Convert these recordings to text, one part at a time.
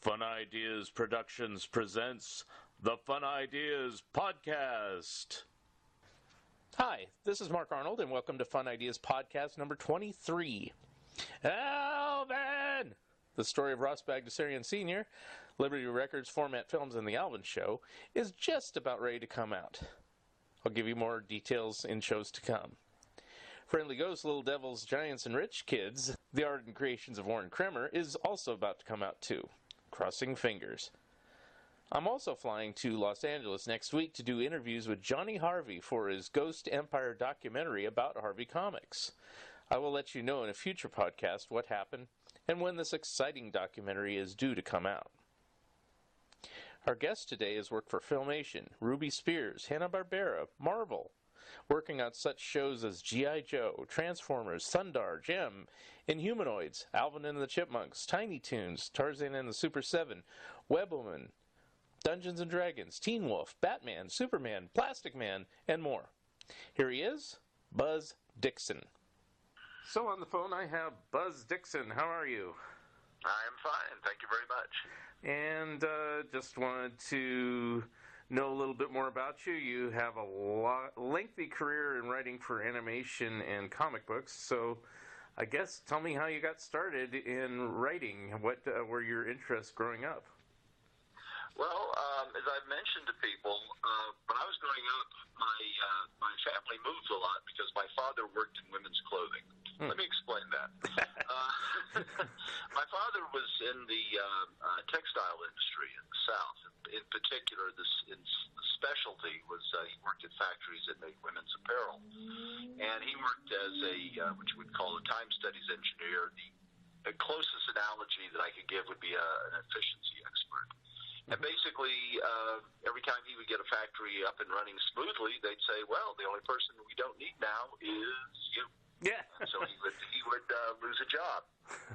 Fun Ideas Productions presents the Fun Ideas Podcast. Hi, this is Mark Arnold, and welcome to Fun Ideas Podcast number 23. Alvin! The story of Ross Bagdasarian Sr., Liberty Records Format Films, and The Alvin Show is just about ready to come out. I'll give you more details in shows to come. Friendly Ghosts, Little Devils, Giants, and Rich Kids, The Art and Creations of Warren Kremer, is also about to come out too. Crossing fingers. I'm also flying to Los Angeles next week to do interviews with Johnny Harvey for his Ghost Empire documentary about Harvey Comics. I will let you know in a future podcast what happened and when this exciting documentary is due to come out. Our guest today has worked for Filmation, Ruby Spears, Hanna-Barbera, Marvel, working on such shows as G.I. Joe, Transformers, Thundarr, Gem, Inhumanoids, Alvin and the Chipmunks, Tiny Toons, Tarzan and the Super 7, Webwoman, Dungeons & Dragons, Teen Wolf, Batman, Superman, Plastic Man, and more. Here he is, Buzz Dixon. So on the phone I have Buzz Dixon. How are you? I am fine. Thank you very much. And just wanted to know a little bit more about you. You have a lengthy career in writing for animation and comic books, so I guess tell me how you got started in writing. What were your interests growing up? Well, as I've mentioned to people, when I was growing up, my family moved a lot because my father worked in women's clothing. Let me explain that. My father was in the textile industry in the South. In particular, the specialty was he worked at factories that made women's apparel. And he worked as what you would call a time studies engineer. The closest analogy that I could give would be an efficiency expert. And basically, every time he would get a factory up and running smoothly, they'd say, well, the only person we don't need now is you. Yeah. So he would lose a job.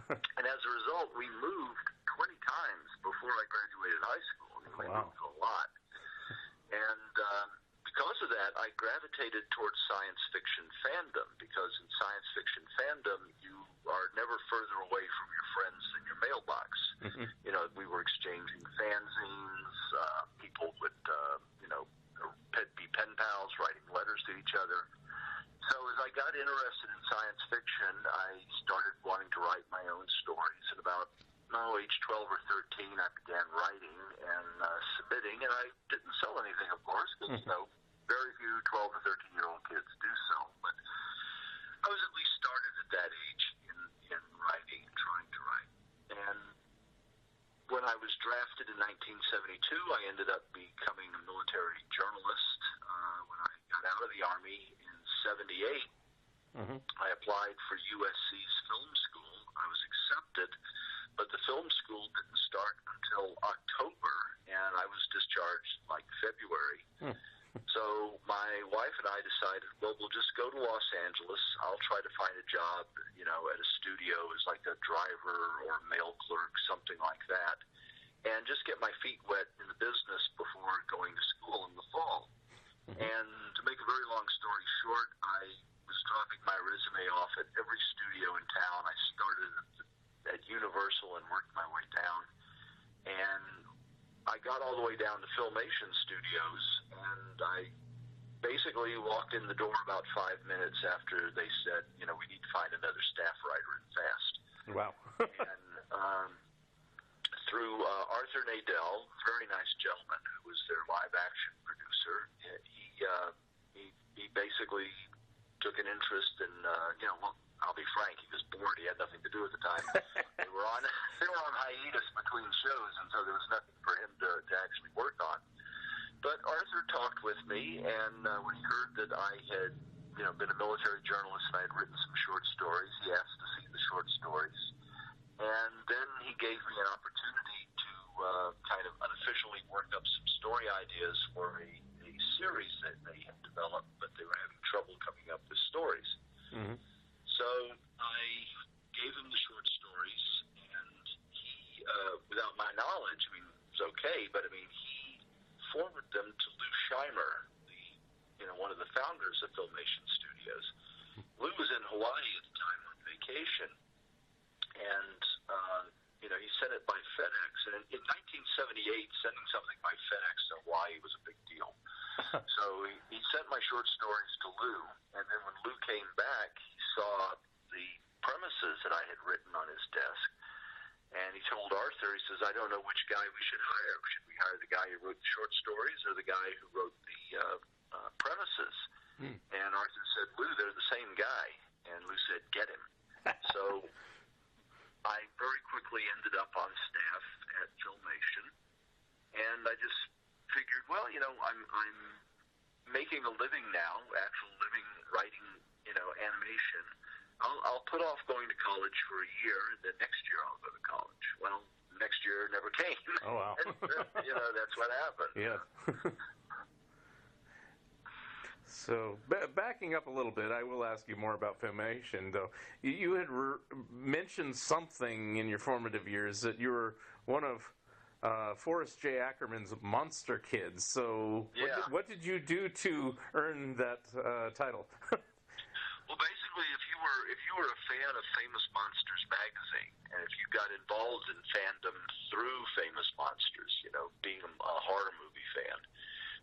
And as a result, we moved 20 times before I graduated high school. I mean, we moved a lot. And because of that, I gravitated towards science fiction fandom, because in science fiction fandom, you are never further away from your friends than your mailbox. Mm-hmm. You know, we were exchanging fanzines. People would, be pen pals, writing letters to each other. So as I got interested in science fiction, I started wanting to write my own stories. At about age 12 or 13, I began writing and submitting, and I didn't sell anything, of course, because, very few 12 or 13-year-old kids do so. But I was at least started at that age in writing and trying to write. And when I was drafted in 1972, I ended up becoming a military journalist. When I got out of the Army in 78, I applied for USC's film school. I was accepted, but the film school didn't start until October, and I was discharged like February. So my wife and I decided, well, we'll just go to Los Angeles. I'll try to find a job, at a studio as like a driver or a mail clerk, something like that, and just get my feet wet in the business before going to school in the fall. And to make a very long story short, I was dropping my resume off at every studio in town. I started at Universal and worked my way down. And I got all the way down to Filmation Studios, and I basically walked in the door about 5 minutes after they said, we need to find another staff writer and fast. Wow. And through Arthur Nadell, very nice gentleman who was their live-action producer, he basically took an interest in, I'll be frank, he was bored. He had nothing to do at the time. They were on hiatus between shows, and so there was nothing for him to actually work on. But Arthur talked with me, and when he heard that I had, been a military journalist and I had written some short stories, he asked to see the short stories. And then he gave me an opportunity to kind of unofficially work up some story ideas for a series that they had developed, but they were having trouble coming up with stories. So I gave him the short stories, and he, without my knowledge, it was okay, but he forwarded them to Lou Scheimer, one of the founders of Filmation Studios. Lou was in Hawaii at the time on vacation, and he sent it by FedEx. And in sending something by FedEx to Hawaii was a big deal. So he sent my short stories to Lou, and then when Lou came back, he saw the premises that I had written on his desk, and he told Arthur, he says, I don't know which guy we should hire. Should we hire the guy who wrote the short stories or the guy who wrote the premises? And Arthur said, Lou, they're the same guy. And Lou said, get him. So I very quickly ended up on staff at Filmation, and I just figured, well, I'm making a living now, actual living writing, animation. I'll put off going to college for a year, and then next year I'll go to college. Well, next year never came. Oh, wow. That's what happened. Yeah. So, backing up a little bit, I will ask you more about Filmation, though. You had mentioned something in your formative years that you were one of Forrest J. Ackerman's monster kids. So, yeah. What did you do to earn that title? Well, basically, if you were a fan of Famous Monsters magazine, and if you got involved in fandom through Famous Monsters, being a horror movie fan,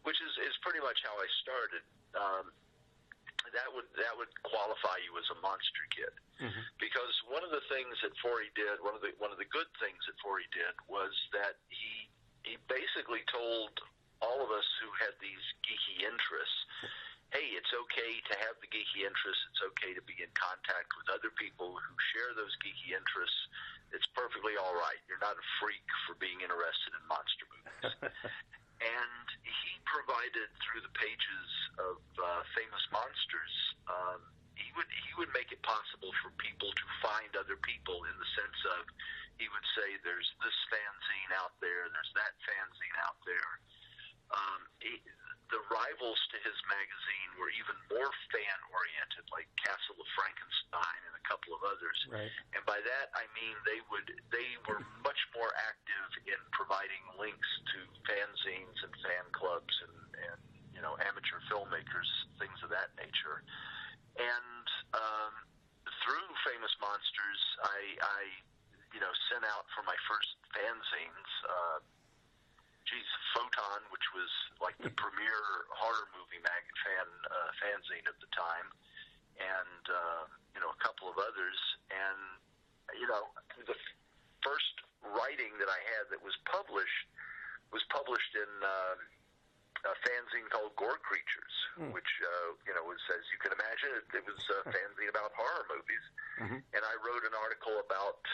which is pretty much how I started, that would qualify you as a monster kid. Mm-hmm. Because one of the things that Forey did, one of the good things that Forey did, was that he basically told all of us who had these geeky interests, hey, it's okay to have the geeky interests. It's okay to be in contact with other people who share those geeky interests. It's perfectly all right. You're not a freak for being interested in monster movies. And he provided, through the pages of Famous Monsters, he would make it possible for people to find other people, in the sense of, he would say, there's this fanzine out there, there's that fanzine out there. The rivals to his magazine were even more fan-oriented, like Castle of Frankenstein and a couple of others. Right. And by that, I mean they were much more active in providing links to fanzines and fan clubs and amateur filmmakers, things of that nature. And through Famous Monsters, I sent out for my first fanzines. Photon, which was like the premier horror movie fanzine at the time, and a couple of others. And the first writing that I had that was published in a fanzine called Gore Creatures, which was, as you can imagine, it was a fanzine about horror movies. Mm-hmm. And I wrote an article about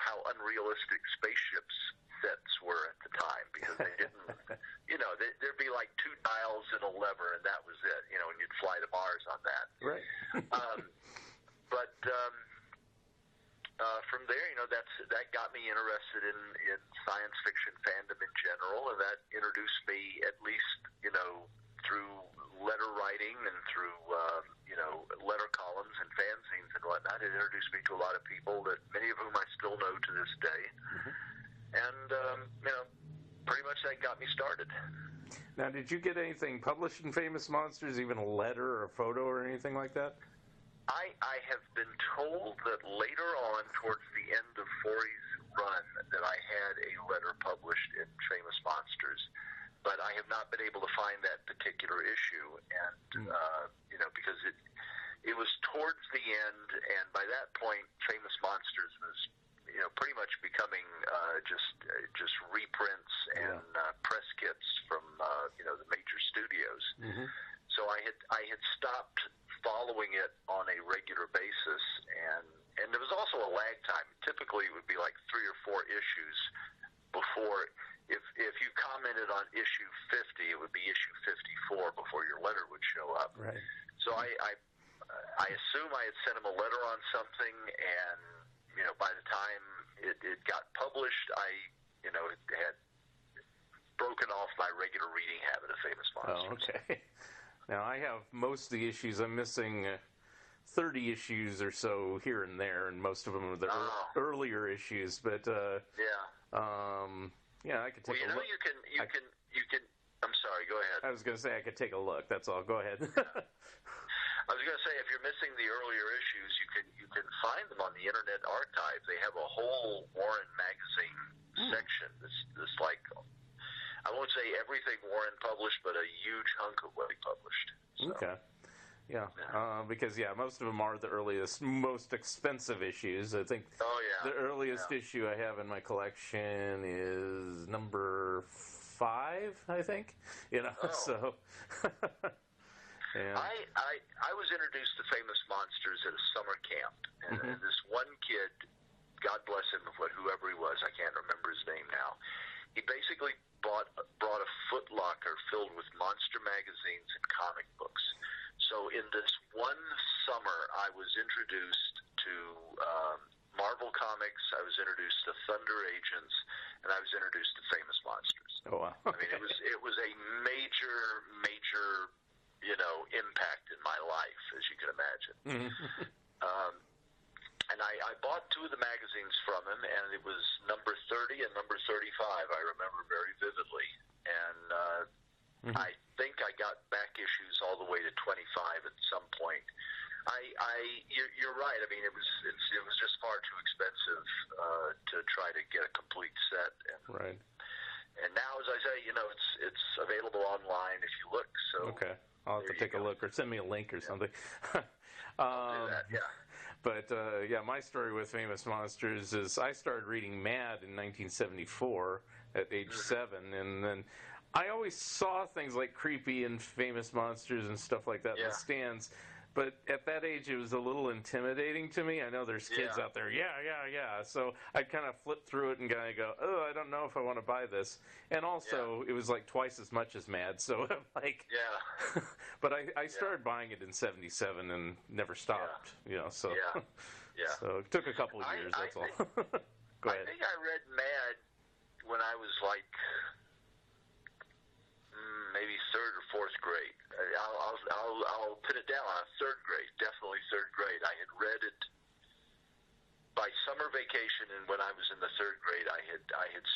how unrealistic spaceships sets were at the time, because they didn't, there'd be like 2 dials and a lever, and that was it, and you'd fly to Mars on that. Right. But from there, that got me interested in science fiction fandom in general, and that introduced me, at least, through letter writing and through, letter columns and fanzines and whatnot. It introduced me to a lot of people, that many of whom I still know to this day. Mm-hmm. And, pretty much that got me started. Now, did you get anything published in Famous Monsters, even a letter or a photo or anything like that? I have been told that later on, towards the end of Forey's run, that I had a letter published in Famous Monsters, but I have not been able to find that particular issue, and, because it was towards the end, and by that point, Famous Monsters was pretty much becoming just reprints and press kits from the major studios. Mm-hmm. So I had stopped following it on a regular basis, and there was also a lag time. Typically, it would be like 3 or 4 issues before. If you commented on issue 50, it would be issue 54 before your letter would show up. Right. So I assume I had sent him a letter on something, and by the time it got published, I had broken off my regular reading habit of Famous Monsters. Oh, okay. Now, I have most of the issues. I'm missing 30 issues or so here and there, and most of them are the earlier issues. But I could take a look. You can. I'm sorry. Go ahead. I was going to say I could take a look. That's all. Go ahead. I was going to say, if you're missing the earlier issues, you can find them on the Internet Archive. They have a whole Warren magazine section. This like won't say everything Warren published, but a huge hunk of what he published. So. Okay. Yeah, because most of them are the earliest, most expensive issues. I think the earliest issue I have in my collection is number 5, I think. So. I was introduced to Famous Monsters at a summer camp, and this one kid, God bless him, whoever he was, I can't remember his name now. He basically brought a footlocker filled with monster magazines and comic books. So in this one summer, I was introduced to Marvel Comics, I was introduced to Thundarr Agents, and I was introduced to Famous Monsters. Oh, wow. I mean, it was a major, impact in my life, as you can imagine. And I bought 2 of the magazines from him, and it was number 30 and number 35, I remember very vividly. And I think I got back issues all the way to 25 at some point. You're right. I mean, it was just far too expensive to try to get a complete set. Right. And now, as I say, it's available online if you look. So okay, I'll have to take a look or send me a link or something. I'll do that. Yeah. But my story with Famous Monsters is I started reading Mad in 1974 at age 7, and then I always saw things like Creepy and Famous Monsters and stuff like that in the stands. But at that age, it was a little intimidating to me. I know there's kids out there, So I'd kind of flip through it and kind of go, oh, I don't know if I want to buy this. And also, it was like twice as much as Mad. So I'm like, but I started buying it in 77 and never stopped. So so it took a couple of years. That's all. Go ahead. I think I read Mad when I was like maybe 3rd or 4th grade. I'll pin it down on 3rd grade, definitely 3rd grade. I had read it by summer vacation, and when I was in the 3rd grade, I had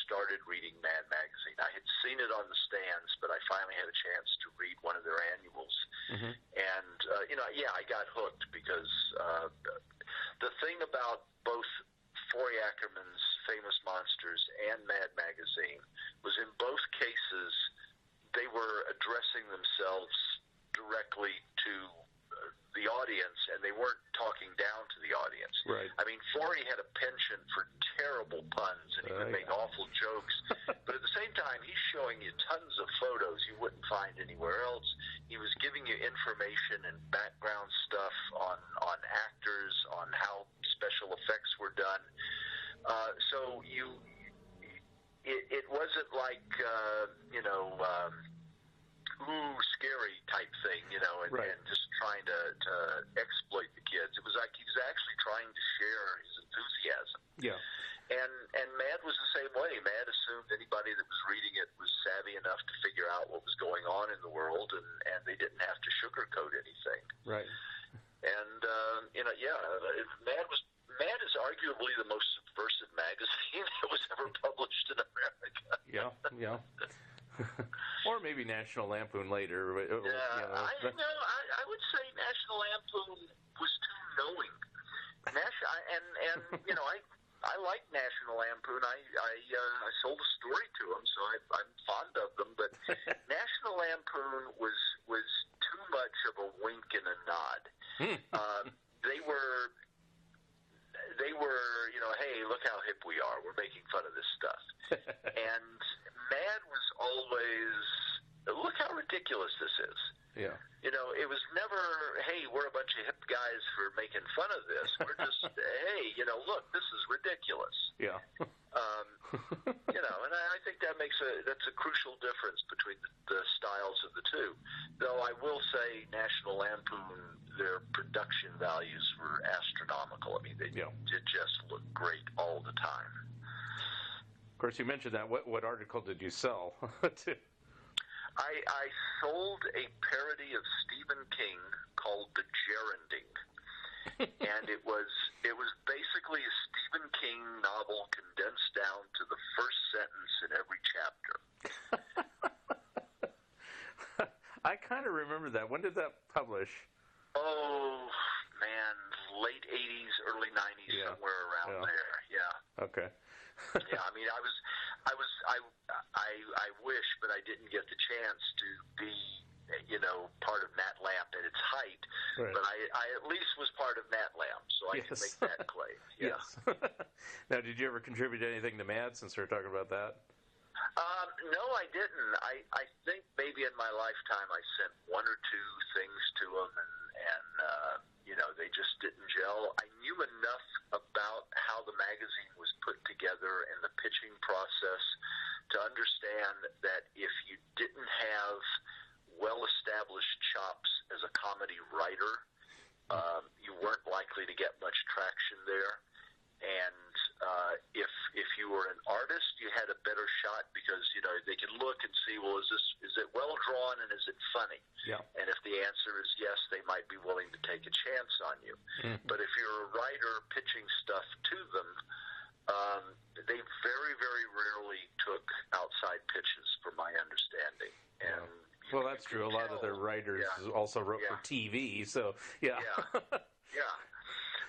started reading Mad magazine. I had seen it on the stands, but I finally had a chance to read one of their annuals, and I got hooked because the thing about both Forey Ackerman's Famous Monsters and Mad magazine was in both cases they were addressing themselves directly to the audience, and they weren't talking down to the audience. Right. I mean, Forey had a penchant for terrible puns, and he would make awful jokes. But at the same time, he's showing you tons of photos you wouldn't find anywhere else. He was giving you information and background stuff on actors, on how special effects were done. So it wasn't like scary type thing, and just trying to exploit the kids. It was like he was actually trying to share his enthusiasm. Yeah. And Mad was the same way. Mad assumed anybody that was reading it was savvy enough to figure out what was going on in the world, and they didn't have to sugarcoat anything. Right. And Mad is arguably the most subversive magazine that was ever published in America. Yeah. Or maybe National Lampoon later. I would say National Lampoon was too knowing. I like National Lampoon. I sold a story to them, so I'm fond of them. But National Lampoon was too much of a wink and a nod. They were, hey, look how hip we are. We're making fun of this stuff. And Mad was always, look how ridiculous this is. Yeah. It was never, hey, we're a bunch of hip guys for making fun of this. We're just, hey, look, this is ridiculous. Yeah. And I think that's a crucial difference between the styles of the two. Though I will say National Lampoon, their production values were astronomical. I mean, they did just look great all the time. Of course, you mentioned that. What article did you sell to? I sold a parody of Stephen King called The Gerunding. And it was basically a Stephen King novel condensed down to the first sentence in every chapter. I kind of remember that. When did that publish? Oh, man, late 80s, early 90s, somewhere around there. Yeah. Okay. Yeah, I mean, I I wish, but I didn't get the chance to be, part of Nat Lamp at its height. Right. But I at least was part of Nat Lamp, so I can make that claim. Yeah. Yes. Now, did you ever contribute anything to Mad, since we're talking about that? No, I didn't. I think maybe in my lifetime I sent one or two things to them, and they just didn't gel. I knew enough about how the magazine was put together and the pitching process to understand that if you didn't have well-established chops as a comedy writer, you weren't likely to get much traction there. And if you were an artist, you had a better shot because they could look and see, well, is it well drawn and is it funny? Yeah. And if the answer is yes, they might be willing to take a chance on you. Mm-hmm. But if you're a writer pitching stuff to them, they very, very rarely took outside pitches, from my understanding. And well, that's true. A lot of their writers also wrote for TV, so yeah. Yeah.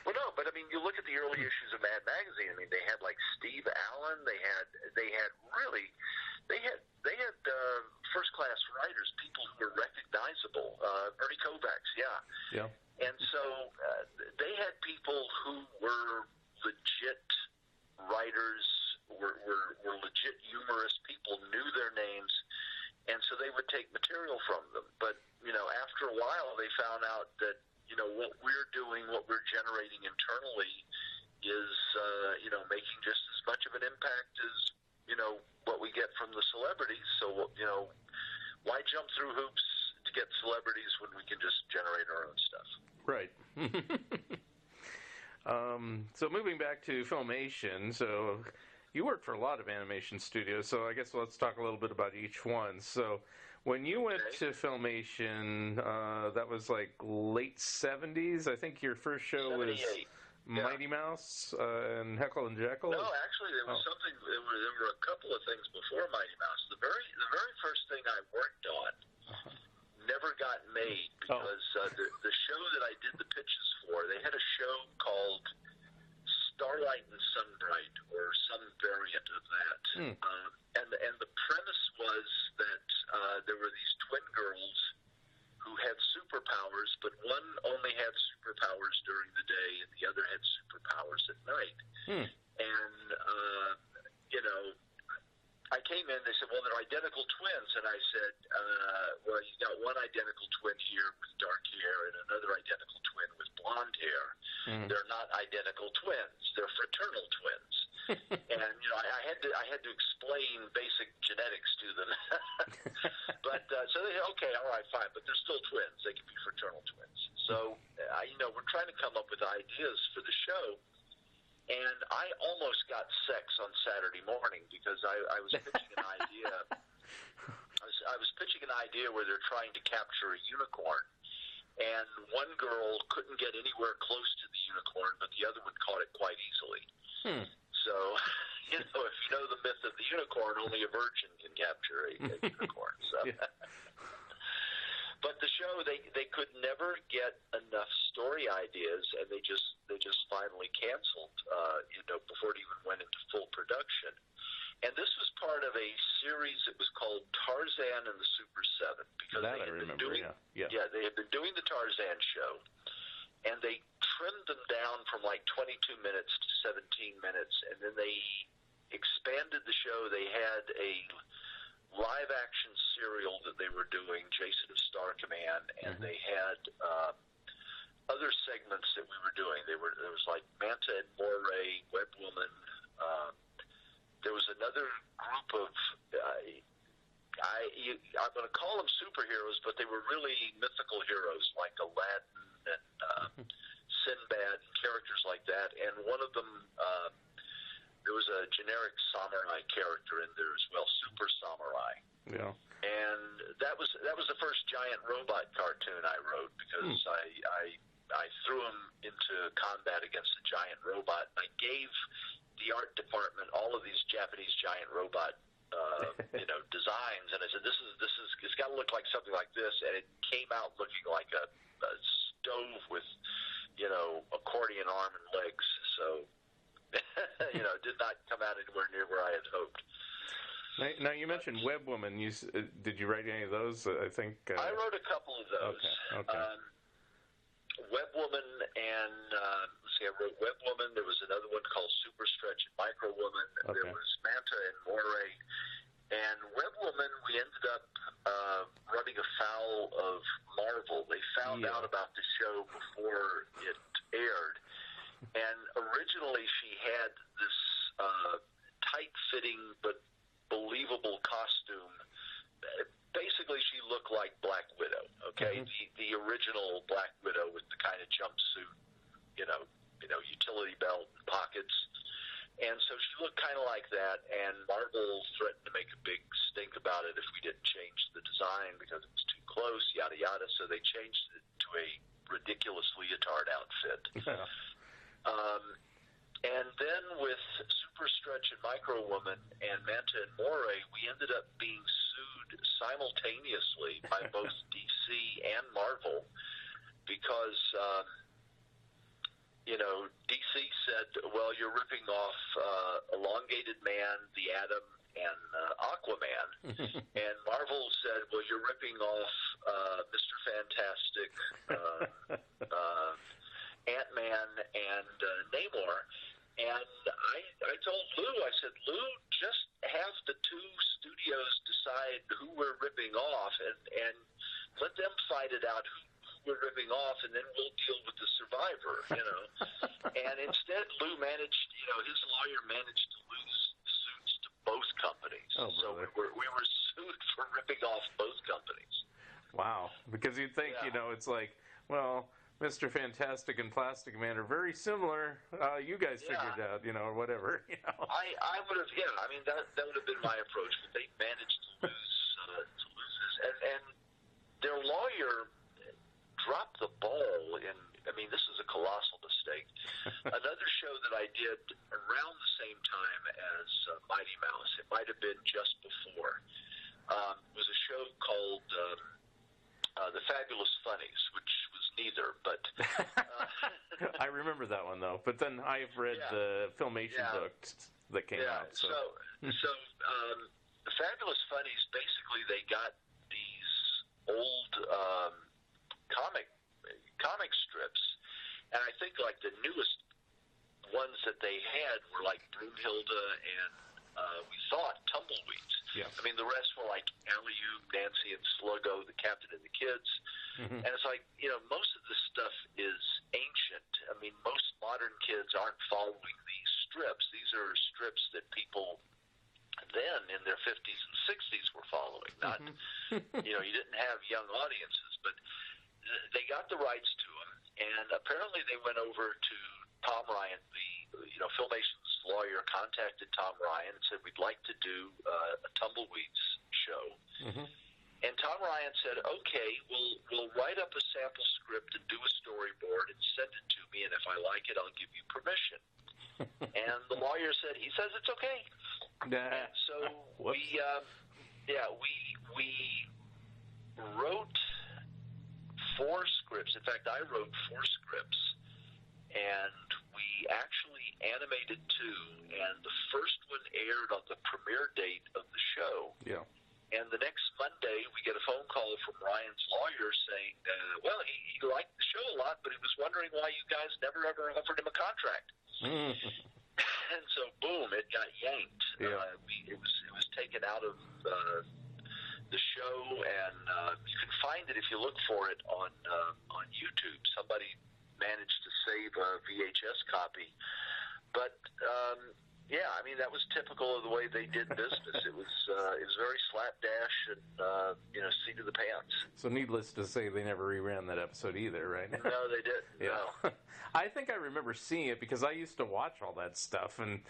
Well, no, but I mean, you look at the early issues of Mad Magazine. I mean, they had like Steve Allen. They had first class writers, people who were recognizable. Ernie Kovacs, yeah. And so they had people who were legit writers, were legit humorous. People knew their names, and so they would take material from them. But after a while, they found out that what we're doing, what we're generating internally is, making just as much of an impact as, what we get from the celebrities. So, why jump through hoops to get celebrities when we can just generate our own stuff? Right. So moving back to Filmation, so you worked for a lot of animation studios, so I guess let's talk a little bit about each one. So when you went to Filmation, that was like late 70s. I think your first show 78. was Mighty Mouse and Heckle and Jekyll. No, actually, there was something. There were a couple of things before Mighty Mouse. The very first thing I worked on never got made because the show that I did the pitches for, they had a show called Starlight and Sunbright, or some variant of that. And the premise was that there were these twin girls who had superpowers, but one only had superpowers during the day and the other had superpowers at night. And, I came in, they said, well, they're identical twins. And I said, well, you got one identical twin here with dark hair and another identical twin with blonde hair. They're not identical twins. They're fraternal twins. And, I had to explain basic genetics to them. But, so they said, okay, all right, fine, but they're still twins. They can be fraternal twins. So, we're trying to come up with ideas for the show. And I almost got sex on Saturday morning because I was pitching an idea. I was pitching an idea where they're trying to capture a unicorn, and one girl couldn't get anywhere close to the unicorn, but the other one caught it quite easily. So, if you know the myth of the unicorn, only a virgin can capture a unicorn. So. Yeah. But the show, they could never get enough story ideas, and they just finally canceled, before it even went into full production. And this was part of a series that was called Tarzan and the Super Seven, because that they had been doing, they had been doing the Tarzan show, and they trimmed them down from like 22 minutes to 17 minutes, and then they expanded the show. They had a live-action serial that they were doing, Jason of Star Command, and they had other segments that we were doing. There was like Manta and Moray, Webwoman. There was another group of, I'm going to call them superheroes, but they were really mythical heroes like Aladdin and Sinbad, and characters like that. And one of them, there was a generic samurai character in there as well, Super Samurai. Yeah. And that was the first giant robot cartoon I wrote, because I threw him into combat against a giant robot. I gave the art department all of these Japanese giant robot designs, and I said, it's got to look like something like this, and it came out looking like a stove with accordion arm and legs. So did not come out anywhere near where I had hoped. Now you mentioned Webwoman. Did you write any of those? I think I wrote a couple of those. Okay. Webwoman and let's see, I wrote Webwoman. There was another one called Super Stretch and Micro Woman. Okay. There was Manta and Moray. And Webwoman, we ended up running afoul of Marvel. They found out about the show before it aired. And originally she had this tight-fitting but believable costume. Basically, she looked like Black Widow, okay? Mm-hmm. The original Black Widow with the kind of jumpsuit, utility belt and pockets. And so she looked kind of like that, and Marvel threatened to make a big stink about it if we didn't change the design because it was too close, yada, yada. So they changed it to a ridiculous leotard outfit. And then with Super Stretch and Micro Woman and Manta and Moray, we ended up being sued simultaneously by both DC and Marvel because, DC said, well, you're ripping off Elongated Man, the Atom, and Aquaman. And Marvel said, well, you're ripping off Mr. Fantastic, Ant-Man, and Namor. And I told Lou, I said, Lou, just have the two studios decide who we're ripping off and let them fight it out who we're ripping off, and then we'll deal with the survivor, And instead, Lou managed, his lawyer managed to lose suits to both companies. Oh, so we were sued for ripping off both companies. Wow. Because you'd think, it's like, well, Mr. Fantastic and Plastic Man are very similar. You guys figured it out, or whatever. I would have, that would have been my approach, but they managed to lose this, and their lawyer dropped the ball in. This is a colossal mistake. Another show that I did around the same time as Mighty Mouse, it might have been just before, was a show called The Fabulous Funnies, which was neither, but... I remember that one, though. But then I've read the Filmation books that came out. So The Fabulous Funnies, basically they got these old comic strips, and I think like the newest ones that they had were like Broomhilda and we thought Tumbleweeds. Yeah. The rest were like Alley-Oop, Nancy and Sluggo, the Captain and the Kids. Mm-hmm. And it's like, most of this stuff is ancient. Most modern kids aren't following these strips. These are strips that people then in their 50s and 60s were following. Not, you didn't have young audiences, but they got the rights to them. And apparently they went over to Tom Ryan, the Filmation's lawyer contacted Tom Ryan and said, we'd like to do a Tumbleweeds show. Mm-hmm. And Tom Ryan said, okay, we'll write up a sample script and do a storyboard and send it to me, and if I like it, I'll give you permission. And the lawyer said, he says it's okay. And so we wrote 4 scripts. In fact, I wrote 4 scripts, and we actually animated 2, and the first one aired on the premiere date of the show. Yeah. And the next Monday, we get a phone call from Ryan's lawyer saying, well, he liked the show a lot, but he was wondering why you guys never ever offered him a contract. And so, boom, it got yanked. Yeah. It was taken out of the show, and you can find it if you look for it on YouTube. Somebody managed to save a VHS copy, but that was typical of the way they did business. It was very slapdash and seat of the pants. So needless to say, they never reran that episode either, right? No, they didn't. Yeah. No. I think I remember seeing it because I used to watch all that stuff, and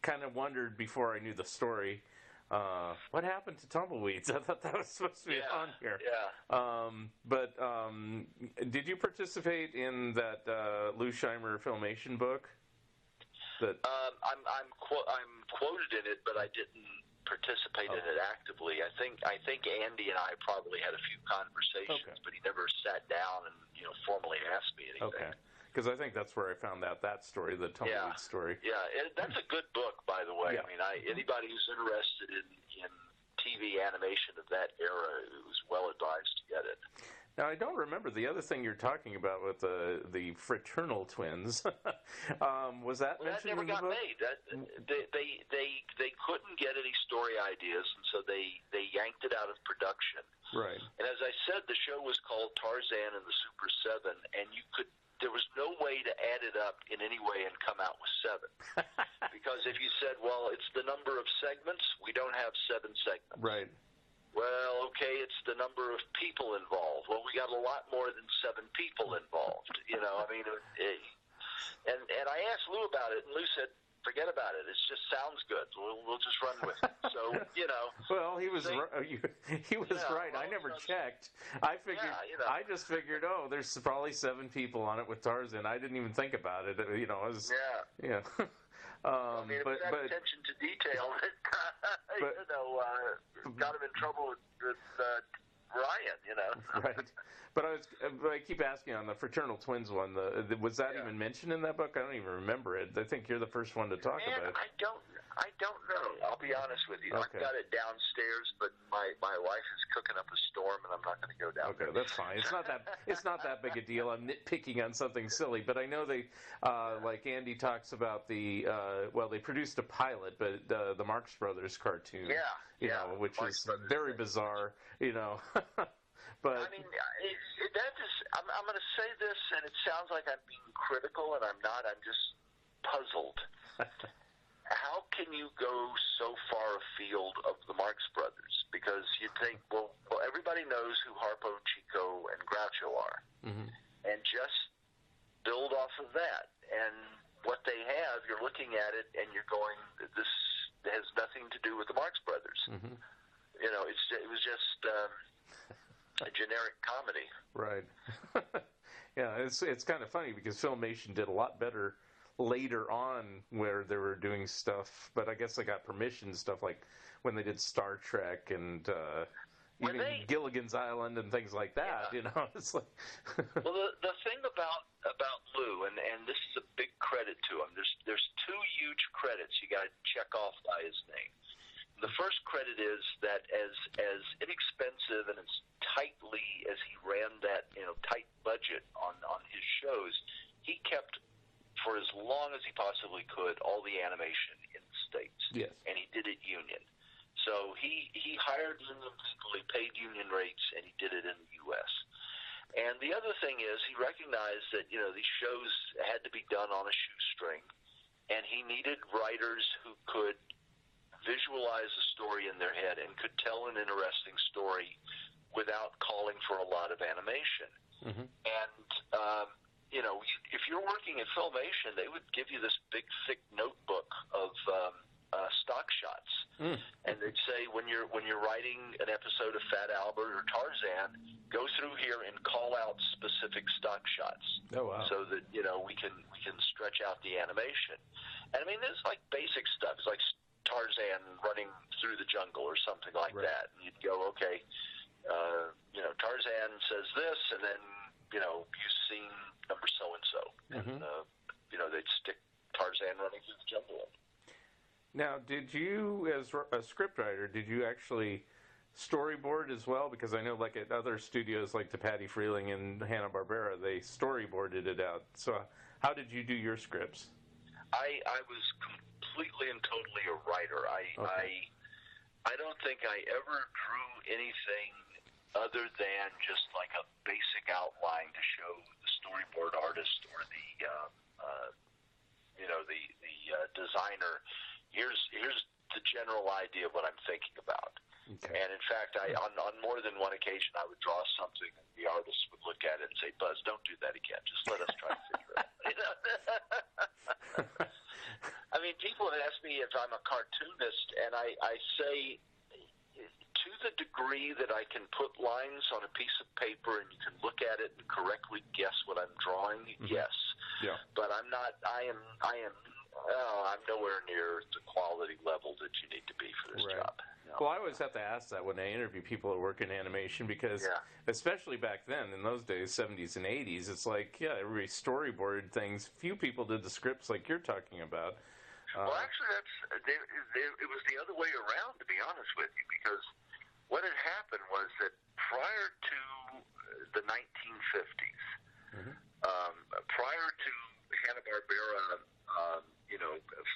kind of wondered before I knew the story. What happened to Tumbleweeds? I thought that was supposed to be on here. Yeah. But did you participate in that Lou Scheimer Filmation book? I'm quoted in it, but I didn't participate in it actively. I think Andy and I probably had a few conversations, but he never sat down and formally asked me anything. Okay. because I think that's where I found out that story, the Tumbleweed story. Yeah, that's a good book, by the way. Yeah. I mean, anybody who's interested in TV animation of that era, it was well advised to get it. Now, I don't remember the other thing you're talking about with the fraternal twins. Was that mentioned never in the got book? made. They couldn't get any story ideas, and so they yanked it out of production. Right. And as I said, the show was called Tarzan and the Super Seven, and there was no way to add it up in any way and come out with 7. Because if you said, well, it's the number of segments, we don't have 7 segments. Right. Well, okay, it's the number of people involved. Well, we got a lot more than 7 people involved. I mean, and I asked Lou about it, and Lou said, forget about it. It just sounds good. We'll just run with it. So, Well, he was right. I never checked. I figured. I just figured. Oh, there's probably 7 people on it with Tarzan. I didn't even think about it. I was. Yeah. I mean, it was that attention to detail that got him in trouble with Ryan. Right. But I keep asking on the fraternal twins one. Was that even mentioned in that book? I don't even remember it. I think you're the first one to talk about it. I don't know. I'll be honest with you. Okay. I've got it downstairs, but my wife is cooking up a storm, and I'm not going to go down there. Okay, that's fine. It's not that big a deal. I'm nitpicking on something silly, but I know they, like Andy talks about they produced a pilot, but the Marx Brothers cartoon, which is very bizarre, But I mean, I'm going to say this, and it sounds like I'm being critical, and I'm not. I'm just puzzled. How can you go so far afield of the Marx Brothers? Because you'd think, well, everybody knows who Harpo, Chico, and Groucho are, and just build off of that. And what they have, you're looking at it, and you're going, this has nothing to do with the Marx Brothers. It was just a generic comedy. Right. Yeah, it's kind of funny because Filmation did a lot better later on where they were doing stuff, but I guess they got permission, stuff like when they did Star Trek and even Gilligan's Island and things like that. It's like well, the thing about Lou, and this is a big credit to him. There's 2 huge credits you got to check off by his name. The first credit is that as inexpensive and as tightly as he ran that tight budget on his shows, he kept for as long as he possibly could all the animation in the States. Yes. And he did it union. So he hired union people, he paid union rates, and he did it in the U.S. And the other thing is he recognized that these shows had to be done on a shoestring, and he needed writers who could visualize a story in their head and could tell an interesting story without calling for a lot of animation. And if you're working at Filmation, they would give you this big, thick notebook of stock shots, and they'd say when you're writing an episode of Fat Albert or Tarzan, go through here and call out specific stock shots. Oh, wow. So that we can stretch out the animation. And I mean, there's like basic stuff. It's like Tarzan running through the jungle or something like that, and you'd go, okay, Tarzan says this, and then you've seen number so and so, and they'd stick Tarzan running through the jungle. Now, did you, as a scriptwriter, did you actually storyboard as well? Because I know, like at other studios, like the Patty Freeling and Hanna-Barbera, they storyboarded it out. So, how did you do your scripts? I was completely and totally a writer. I don't think I ever drew anything other than just like a basic outline to show the storyboard artist or the designer. Here's the general idea of what I'm thinking about. Okay. And in fact, on more than one occasion, I would draw something, and the artist would look at it and say, "Buzz, don't do that again. Just let us try to figure it out." I mean, people have asked me if I'm a cartoonist, and I say, to the degree that I can put lines on a piece of paper and you can look at it and correctly guess what I'm drawing, yes. Yeah. But I'm not. I'm nowhere near the quality level that you need to be for this job. No. Well, Well, I always have to ask that when I interview people that work in animation because, especially back then, in those days, 70s and 80s, it's like, everybody storyboarded things. Few people did the scripts like you're talking about. Well, actually, it was the other way around, to be honest with you, because what had happened was that prior to the 1950s, prior to Hanna-Barbera,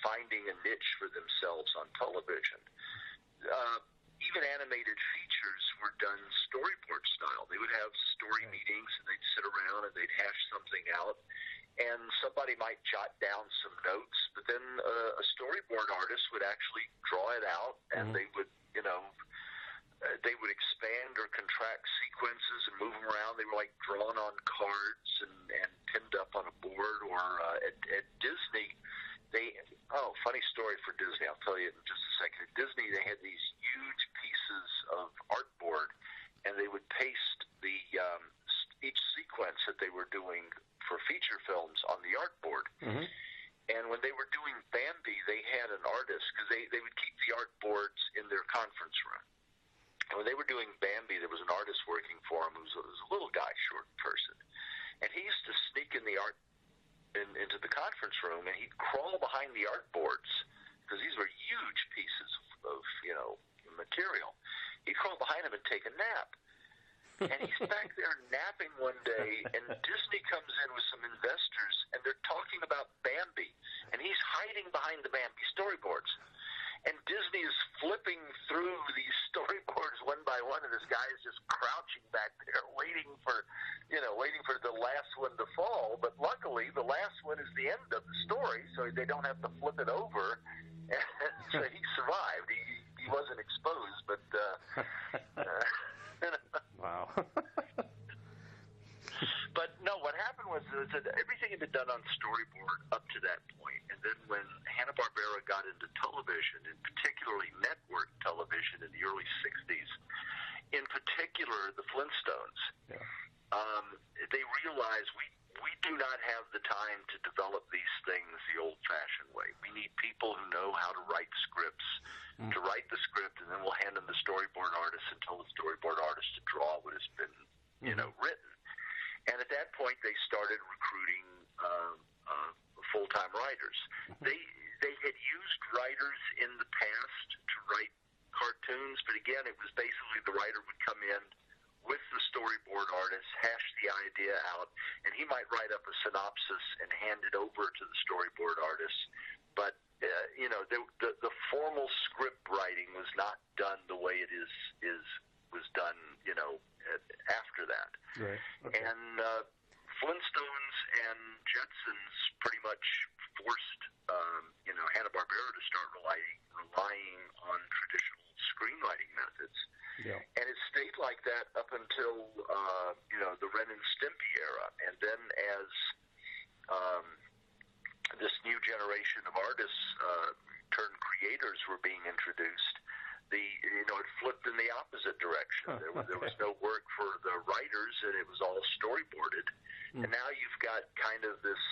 finding a niche for themselves on television, even animated features were done storyboard style. They would have story meetings, and they'd sit around and they'd hash something out, and somebody might jot down some notes, but then a storyboard artist would actually draw it out, and they would, they would expand or contract sequences and move them around. They were like drawn on cards and pinned up on a board. Or at Disney, funny story for Disney. I'll tell you in just a second. At Disney, they had these huge pieces of artboard, and they would paste the each sequence that they were doing for feature films on the artboard. And when they were doing Bambi, they had an artist, because they would keep the artboards in their conference room. And when they were doing Bambi, there was an artist working for him who was a little guy, short person. And he used to sneak in the art into the conference room, and he'd crawl behind the artboards, because these were huge pieces of material. He'd crawl behind them and take a nap. And he's back there napping one day, and Disney comes in with some investors, and they're talking about Bambi, and he's hiding behind the Bambi storyboards. And Disney is flipping through these storyboards one by one, and this guy is just crouching back there, waiting for the last one to fall. But luckily, the last one is the end of the story, so they don't have to flip it over. And so he survived. He wasn't exposed, but wow. But no, what happened was that everything had been done on storyboard up to that point. And then when Hanna-Barbera got into television, and particularly network television in the early 60s, in particular the Flintstones, they realized we do not have the time to develop these things the old-fashioned way. We need people who know how to write scripts, to write the script, and then we'll hand them the storyboard artist and tell the storyboard artist to draw what has been, written. And at that point, they started recruiting full-time writers. They had used writers in the past to write cartoons, but again, it was basically the writer would come in with the storyboard artist, hash the idea out, and he might write up a synopsis and hand it over to the storyboard artist. But the formal script writing was not done the way it was done, after that. Right. Okay. And Flintstones and Jetsons pretty much forced, Hanna-Barbera to start relying on traditional screenwriting methods. Yeah. And it stayed like that up until, the Ren and Stimpy era. And then as this new generation of artists turned creators were being introduced, it flipped in the opposite direction. There was no work for the writers, and it was all storyboarded. And now you've got kind of this,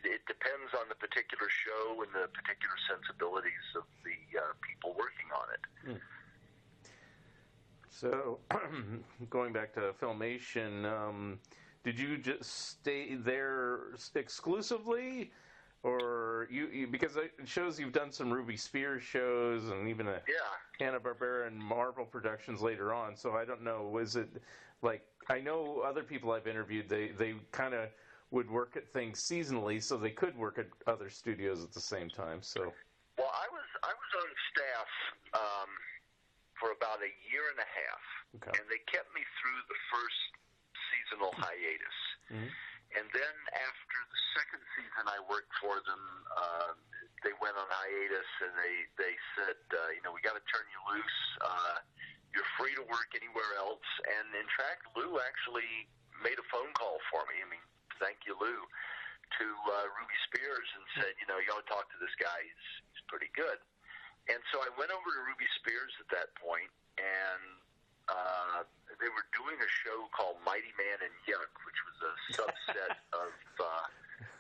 it depends on the particular show and the particular sensibilities of the people working on it. So, going back to Filmation, did you just stay there exclusively? Or you because it shows you've done some Ruby Spears shows and even a Hanna-Barbera and Marvel productions later on. So I don't know. Was it like, I know other people I've interviewed, they kind of would work at things seasonally, so they could work at other studios at the same time. So well, I was on staff for about a year and a half, and they kept me through the first seasonal hiatus. And then after the second season I worked for them, they went on hiatus, and they said, we got to turn you loose. You're free to work anywhere else. And in fact, Lou actually made a phone call for me. I mean, thank you, Lou, to Ruby Spears and said, you ought to talk to this guy. He's pretty good. And so I went over to Ruby Spears at that point, and they were doing a show called Mighty Man and Yuck, which was a subset of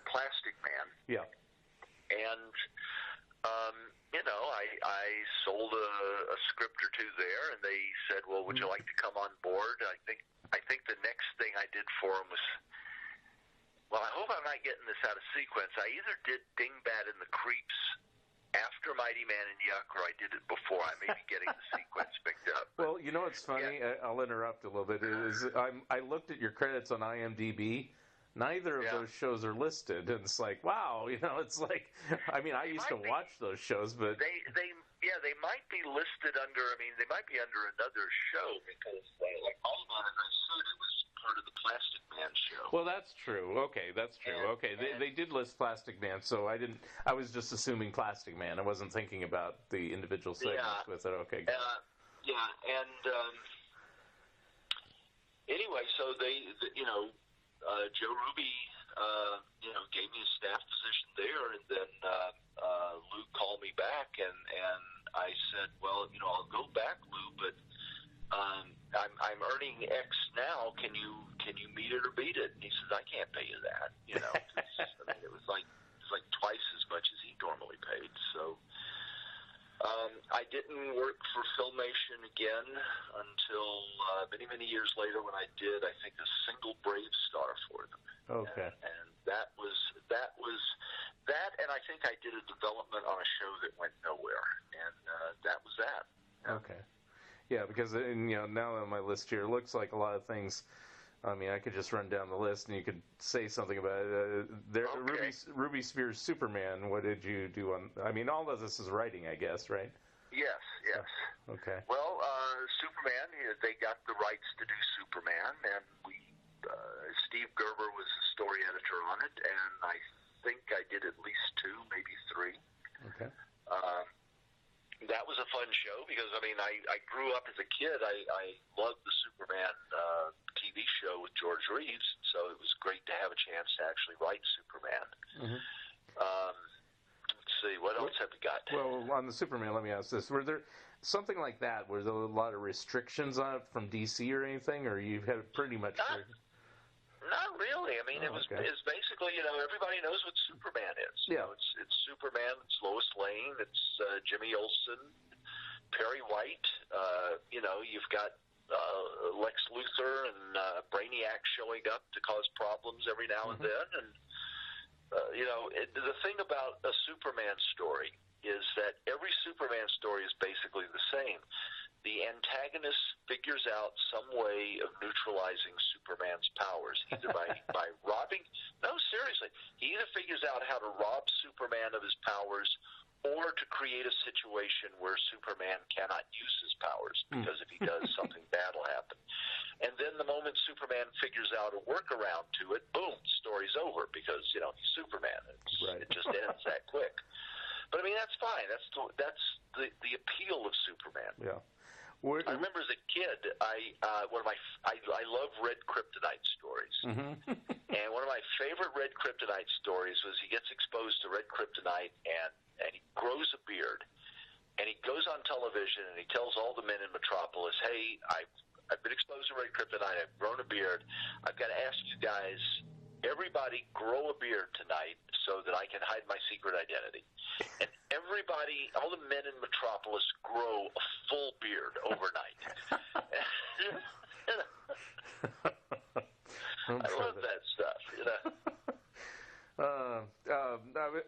Plastic Man. Yeah. And, I sold a script or two there, and they said, "Well, would you like to come on board?" I think the next thing I did for them was, well, I hope I'm not getting this out of sequence. I either did Dingbat and the Creeps after Mighty Man and Yuck, or I did it before. I may be getting the sequence picked up. Well, you know what's funny? Yeah. I'll interrupt a little bit. I looked at your credits on IMDb. Neither of those shows are listed, and it's like, wow, it's like, I mean, I used to watch those shows, but they might be listed under. I mean, they might be under another show because, like Alvin, as I said, it was part of the Plastic Man show. Well, that's true. Okay, that's true. Okay, they did list Plastic Man, so I didn't. I was just assuming Plastic Man. I wasn't thinking about the individual segments with it. Okay. Anyway, so Joe Ruby, gave me a staff position there, and then Lou called me back, and I said, well, I'll go back, Lou, but I'm earning X now. Can you meet it or beat it? And he says, I can't pay you that. I mean, it was like twice as much as he normally paid. So I didn't work for Filmation again until many years later when I did, I think, a single Brave Star for them. Okay. And that was that, and I think I did a development on a show that went nowhere, and that was that. Okay. Yeah, because now on my list here, it looks like a lot of things. I mean, I could just run down the list, and you could say something about it. Okay. Ruby Spears' Superman. What did you do on? I mean, all of this is writing, I guess, right? Yes. Okay. Well, Superman, they got the rights to do Superman, and Steve Gerber was the story editor on it, and I think I did at least 2, maybe 3. Okay. That was a fun show because, I mean, I grew up as a kid. I loved the Superman TV show with George Reeves, so it was great to have a chance to actually write Superman. Mm-hmm. Let's see, what else have we got? Well, on the Superman, let me ask this. Were there something like that? Were there a lot of restrictions on it from DC or anything, or you had pretty much... Not really. I mean, it's basically, everybody knows what Superman is. Yeah. It's Superman, it's Lois Lane, it's Jimmy Olsen, Perry White. You've got Lex Luthor and Brainiac showing up to cause problems every now and then. And, the thing about a Superman story is that every Superman story is basically the same. The antagonist figures out some way of neutralizing Superman's powers, either by robbing... No, seriously. He either figures out how to rob Superman of his powers or to create a situation where Superman cannot use his powers, because if he does, something bad will happen. And then the moment Superman figures out a workaround to it, boom, story's over, because, he's Superman. It just ends that quick. But, I mean, that's fine. That's the appeal of Superman. Yeah. I remember as a kid, I love Red Kryptonite stories. Mm-hmm. And one of my favorite Red Kryptonite stories was he gets exposed to Red Kryptonite and he grows a beard. And he goes on television and he tells all the men in Metropolis, hey, I've been exposed to Red Kryptonite, I've grown a beard. I've got to ask you guys, everybody grow a beard tonight so that I can hide my secret identity. And everybody, all the men in Metropolis grow a full beard overnight. I love that stuff,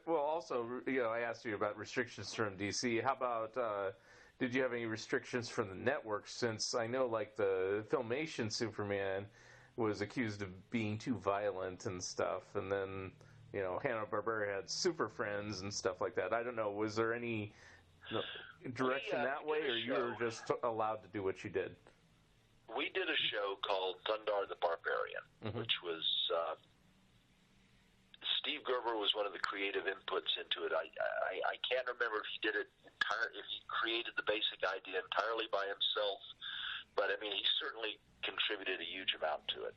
Well, also, I asked you about restrictions from DC. How about, did you have any restrictions from the network? Since I know, like, the Filmation Superman was accused of being too violent and stuff, and then... Hanna-Barbera had Super Friends and stuff like that. I don't know. Was there any direction that way, or you were just allowed to do what you did? We did a show called Thundarr the Barbarian, which was Steve Gerber was one of the creative inputs into it. I can't remember if he did it if he created the basic idea entirely by himself, but I mean he certainly contributed a huge amount to it.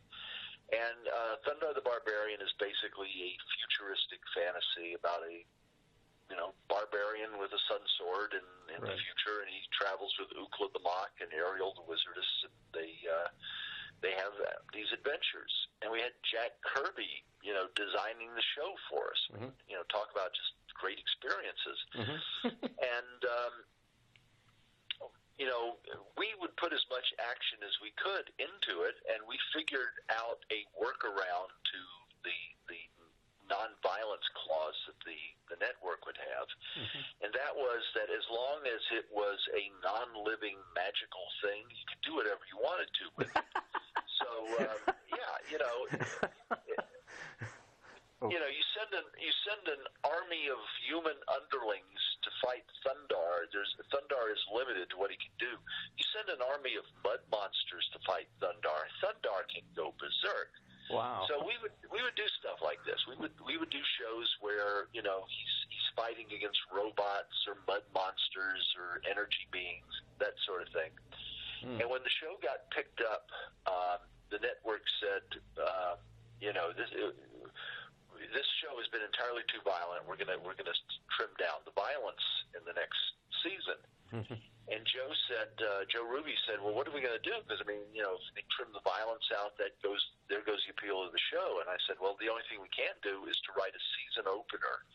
And Thundarr the Barbarian is basically a futuristic fantasy about a, barbarian with a sun sword in the future, and he travels with Ukla the Mock and Ariel the Wizardess, and they have these adventures. And we had Jack Kirby, designing the show for us. Talk about just great experiences. And, we would put as much action as we could into it, and we figured out a workaround to the non-violence clause that the network would have, and that was that as long as it was a non-living magical thing, you could do whatever you wanted to with it. So, you send an army of human underlings to fight Thundarr. Thundarr is limited to what he can do. You send an army of mud monsters to fight Thundarr. Thundarr can go berserk. Wow. So we would do stuff like this. We would do shows where he's fighting against robots or mud monsters or energy beings, that sort of thing. And when the show got picked up, the network said, this show has been entirely too violent. We're gonna trim down the violence in the next season. And Joe Ruby said, well, what are we going to do? Because, if they trim the violence out, there goes the appeal of the show. And I said, well, the only thing we can do is to write a season opener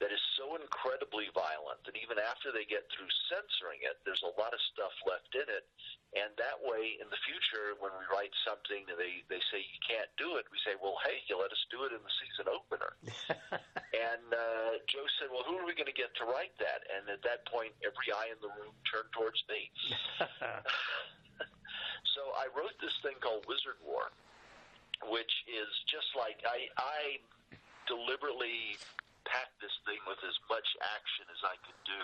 that is so incredibly violent that even after they get through censoring it, there's a lot of stuff left in it. And that way, in the future, when we write something and they say you can't do it, we say, well, hey, you let us do it in the season opener. And Joe said, well, who are we going to get to write that? And at that point, every eye in the room turned towards me. So I wrote this thing called Wizard War, which is just like I deliberately packed this thing with as much action as I could do.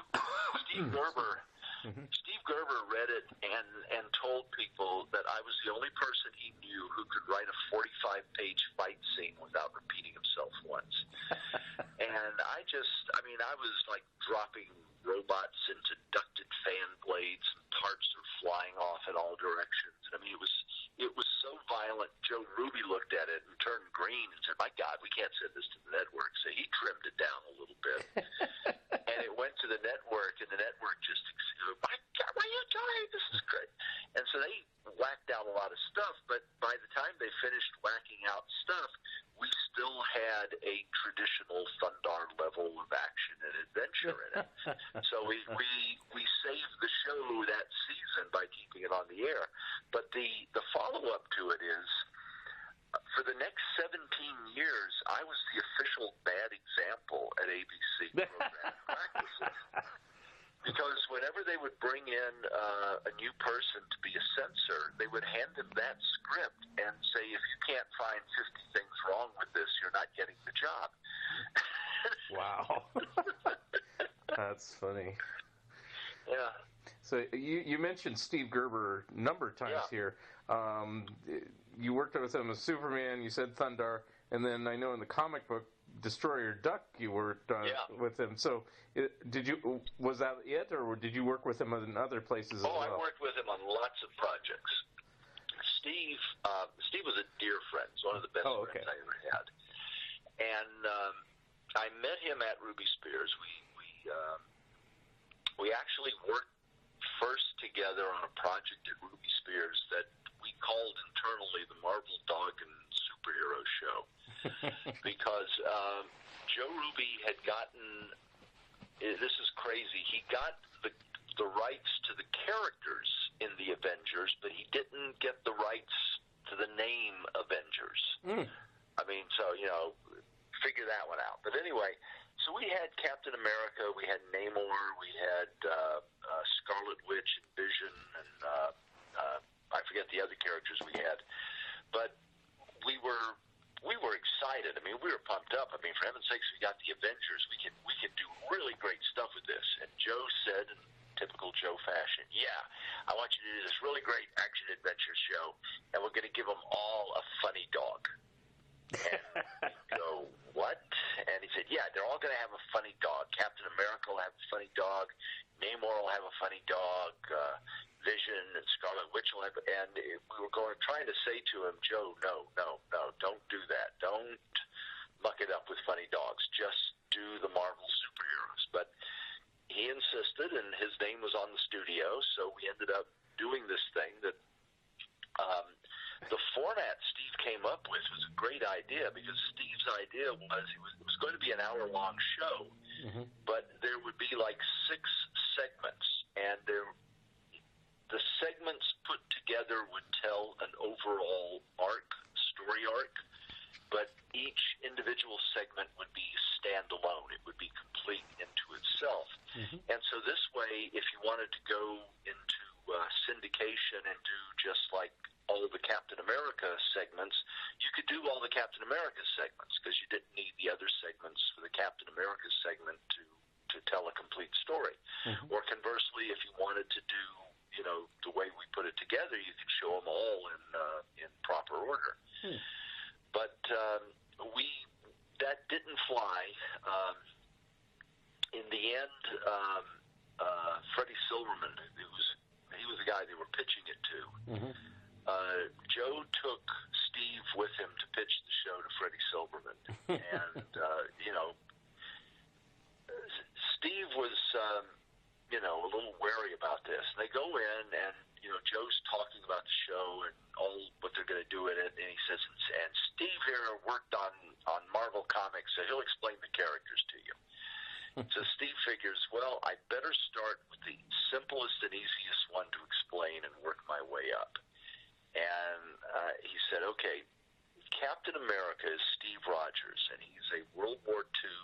Steve Gerber read it and told people that I was the only person he knew who could write a 45-page fight scene without repeating himself once. And I was like dropping robots into ducted fan blades, and parts are flying off in all directions. And it was so violent. Joe Ruby looked at it and turned green and said, my God, we can't send this to the network. So he trimmed it down a little bit. And it went to the network, and the network just, my God, what are you doing? This is great. And so they whacked out a lot of stuff, but by the time they finished whacking out stuff, we still had a traditional Thundarr level of action and adventure in it. So we saved the show that season by keeping it on the air. But the follow-up to it is, for the next 17 years, I was the official bad example at ABC program practices. Because whenever they would bring in a new person to be a censor, they would hand them that script and say, if you can't find 50 things wrong with this, you're not getting the job. Wow. That's funny. Yeah. So you mentioned Steve Gerber a number of times here. You worked with him as Superman, you said Thundarr, and then I know in the comic book Destroyer Duck you worked with him. So was that it, or did you work with him in other places as well? I worked with him on lots of projects. Steve was a dear friend. He's one of the best friends I ever had. And I met him at Ruby Spears. We actually worked first together on a project at Ruby Spears that we called internally the Marvel Dog and Superhero Show. Because Joe Ruby had gotten, this is crazy, he got the rights to the characters in the Avengers, but he didn't get the rights to the name Avengers. Figure that one out. But anyway, so we had Captain America, we had Namor, we had Scarlet Witch and Vision, and I forget the other characters we had. But we were excited. We were pumped up. For heaven's sakes, we got the Avengers. We can do really great stuff with this. And Joe said, in typical Joe fashion, yeah, I want you to do this really great action adventure show, and we're going to give them all a funny dog. And we go, what? And he said, yeah, they're all going to have a funny dog. Captain America will have a funny dog. Namor will have a funny dog. Vision and Scarlet Witch will have, and we were trying to say to him, Joe, no, don't do that. Don't muck it up with funny dogs. Just do the Marvel superheroes. But he insisted, and his name was on the studio, so we ended up doing this thing that the format Steve came up with was a great idea, because Steve's idea was it was going to be an hour-long show, but there would be like 6 segments, and the segments put together would tell an overall story arc, but each individual segment would be standalone. It would be complete into itself. And so this way, if you wanted to go into syndication and do just like all of the Captain America segments, you could do all the Captain America segments because you didn't need the other segments for the Captain America segment to tell a complete story. Or conversely, if you wanted to do, the way we put it together, you could show them all in proper order. But that didn't fly. In the end, Freddie Silverman, he was the guy they were pitching it to. Joe took Steve with him to pitch the show to Freddie Silverman, and Steve was a little wary about this. And they go in, and Joe's talking about the show and all what they're going to do in it, and he says, and Steve here worked on Marvel Comics, so he'll explain the characters to you. So Steve figures, well, I better start with the simplest and easiest one to explain and work my way up. And he said, okay, Captain America is Steve Rogers, and he's a World War II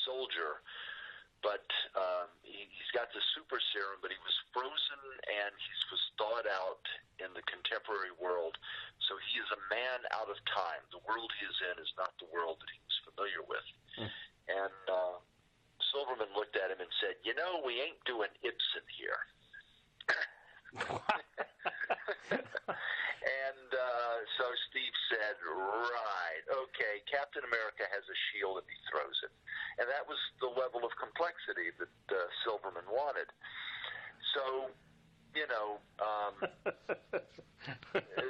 soldier, but he's got the super serum, but he was frozen and he was thawed out in the contemporary world. So he is a man out of time. The world he is in is not the world that he was familiar with. And Silverman looked at him and said, we ain't doing Ibsen here. And so Steve said, right, okay, Captain America has a shield and he throws it. And that was the level of complexity that Silverman wanted. So,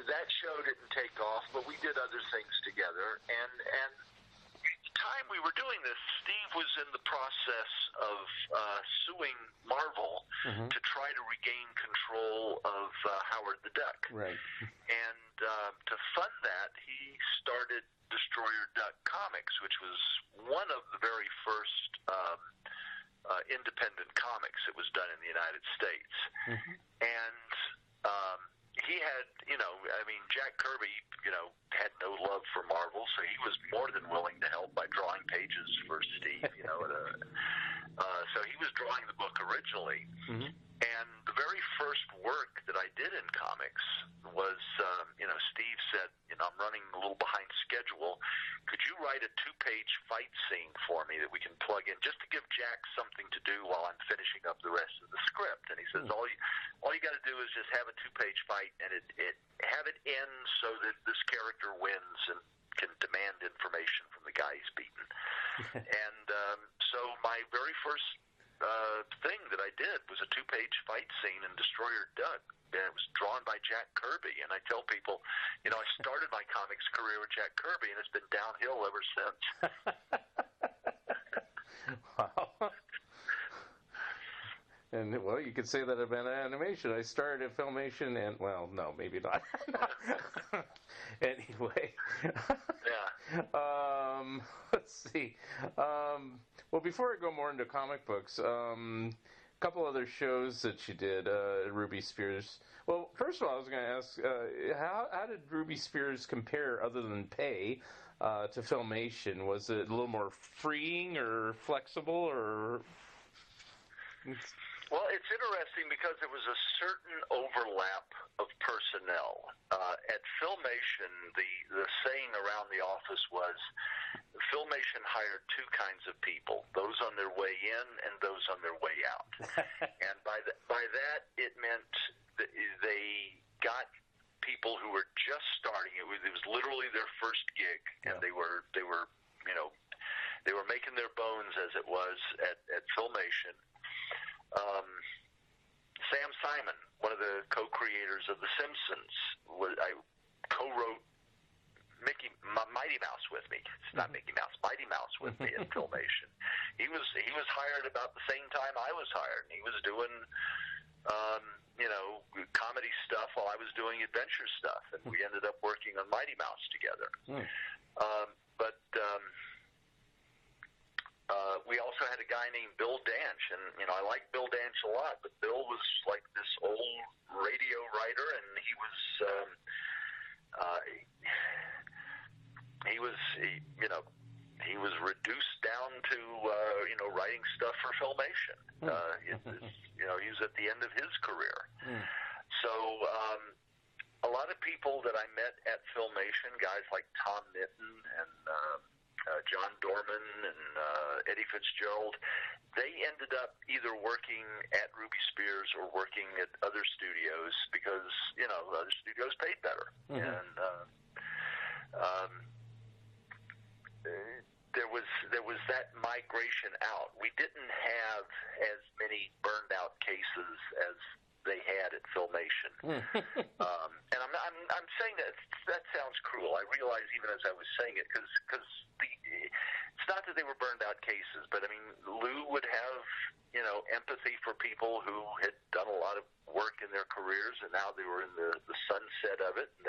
that show didn't take off, but we did other things together. And the time we were doing this, Steve was in the process of suing Marvel to try to regain control of Howard the Duck. Right. And to fund that, he started Destroyer Duck Comics, which was one of the very first independent comics that was done in the United States. And he had, Jack Kirby, had no love for Marvel, so he was more than willing to help by drawing pages for Steve, so he was drawing the book originally. And the very first work that I did in comics was, Steve said, I'm running a little behind schedule. Could you write a 2-page fight scene for me that we can plug in just to give Jack something to do while I'm finishing up the rest of the script? And he says, all you got to do is just have a 2-page fight and have it end so that this character wins and can demand information from the guy he's beaten. And so my very first thing that I did was a 2-page fight scene in Destroyer Duck. And it was drawn by Jack Kirby. And I tell people, I started my comics career with Jack Kirby, and it's been downhill ever since. Wow. And, well, you could say that about animation. I started at Filmation, and, well, no, maybe not. Anyway. Yeah. Let's see. Well, before I go more into comic books, couple other shows that you did, Ruby Spears. Well, first of all, I was going to ask, how did Ruby Spears compare, other than pay, to Filmation? Was it a little more freeing or flexible, or? Well, it's interesting because there was a certain overlap of personnel. At Filmation, the saying around the office was, Filmation hired 2 kinds of people, those on their way in and those on their way out. And by that, it meant that they got people who were just starting. It was literally their first gig, and they were making their bones, as it was, at Filmation. Sam Simon, one of the co-creators of The Simpsons, I co-wrote Mighty Mouse with me. It's not Mickey Mouse, Mighty Mouse with me in Filmation. He was hired about the same time I was hired. He was doing comedy stuff while I was doing adventure stuff, and we ended up working on Mighty Mouse together. But we also had a guy named Bill Danch, and I like Bill Danch a lot, but Bill was like this old radio writer, and he was reduced down to writing stuff for Filmation. He was at the end of his career. So a lot of people that I met at Filmation, guys like Tom Mitton and John Dorman and Eddie Fitzgerald, they ended up either working at Ruby Spears or working at other studios because, other studios paid better. And there was that migration out. We didn't have as many burned out cases as they had at Filmation. And I'm saying that sounds cruel. I realize even as I was saying it, because it's not that they were burned out cases, but I mean, Lou would have empathy for people who had done a lot of work in their careers, and now they were in the sunset of it. And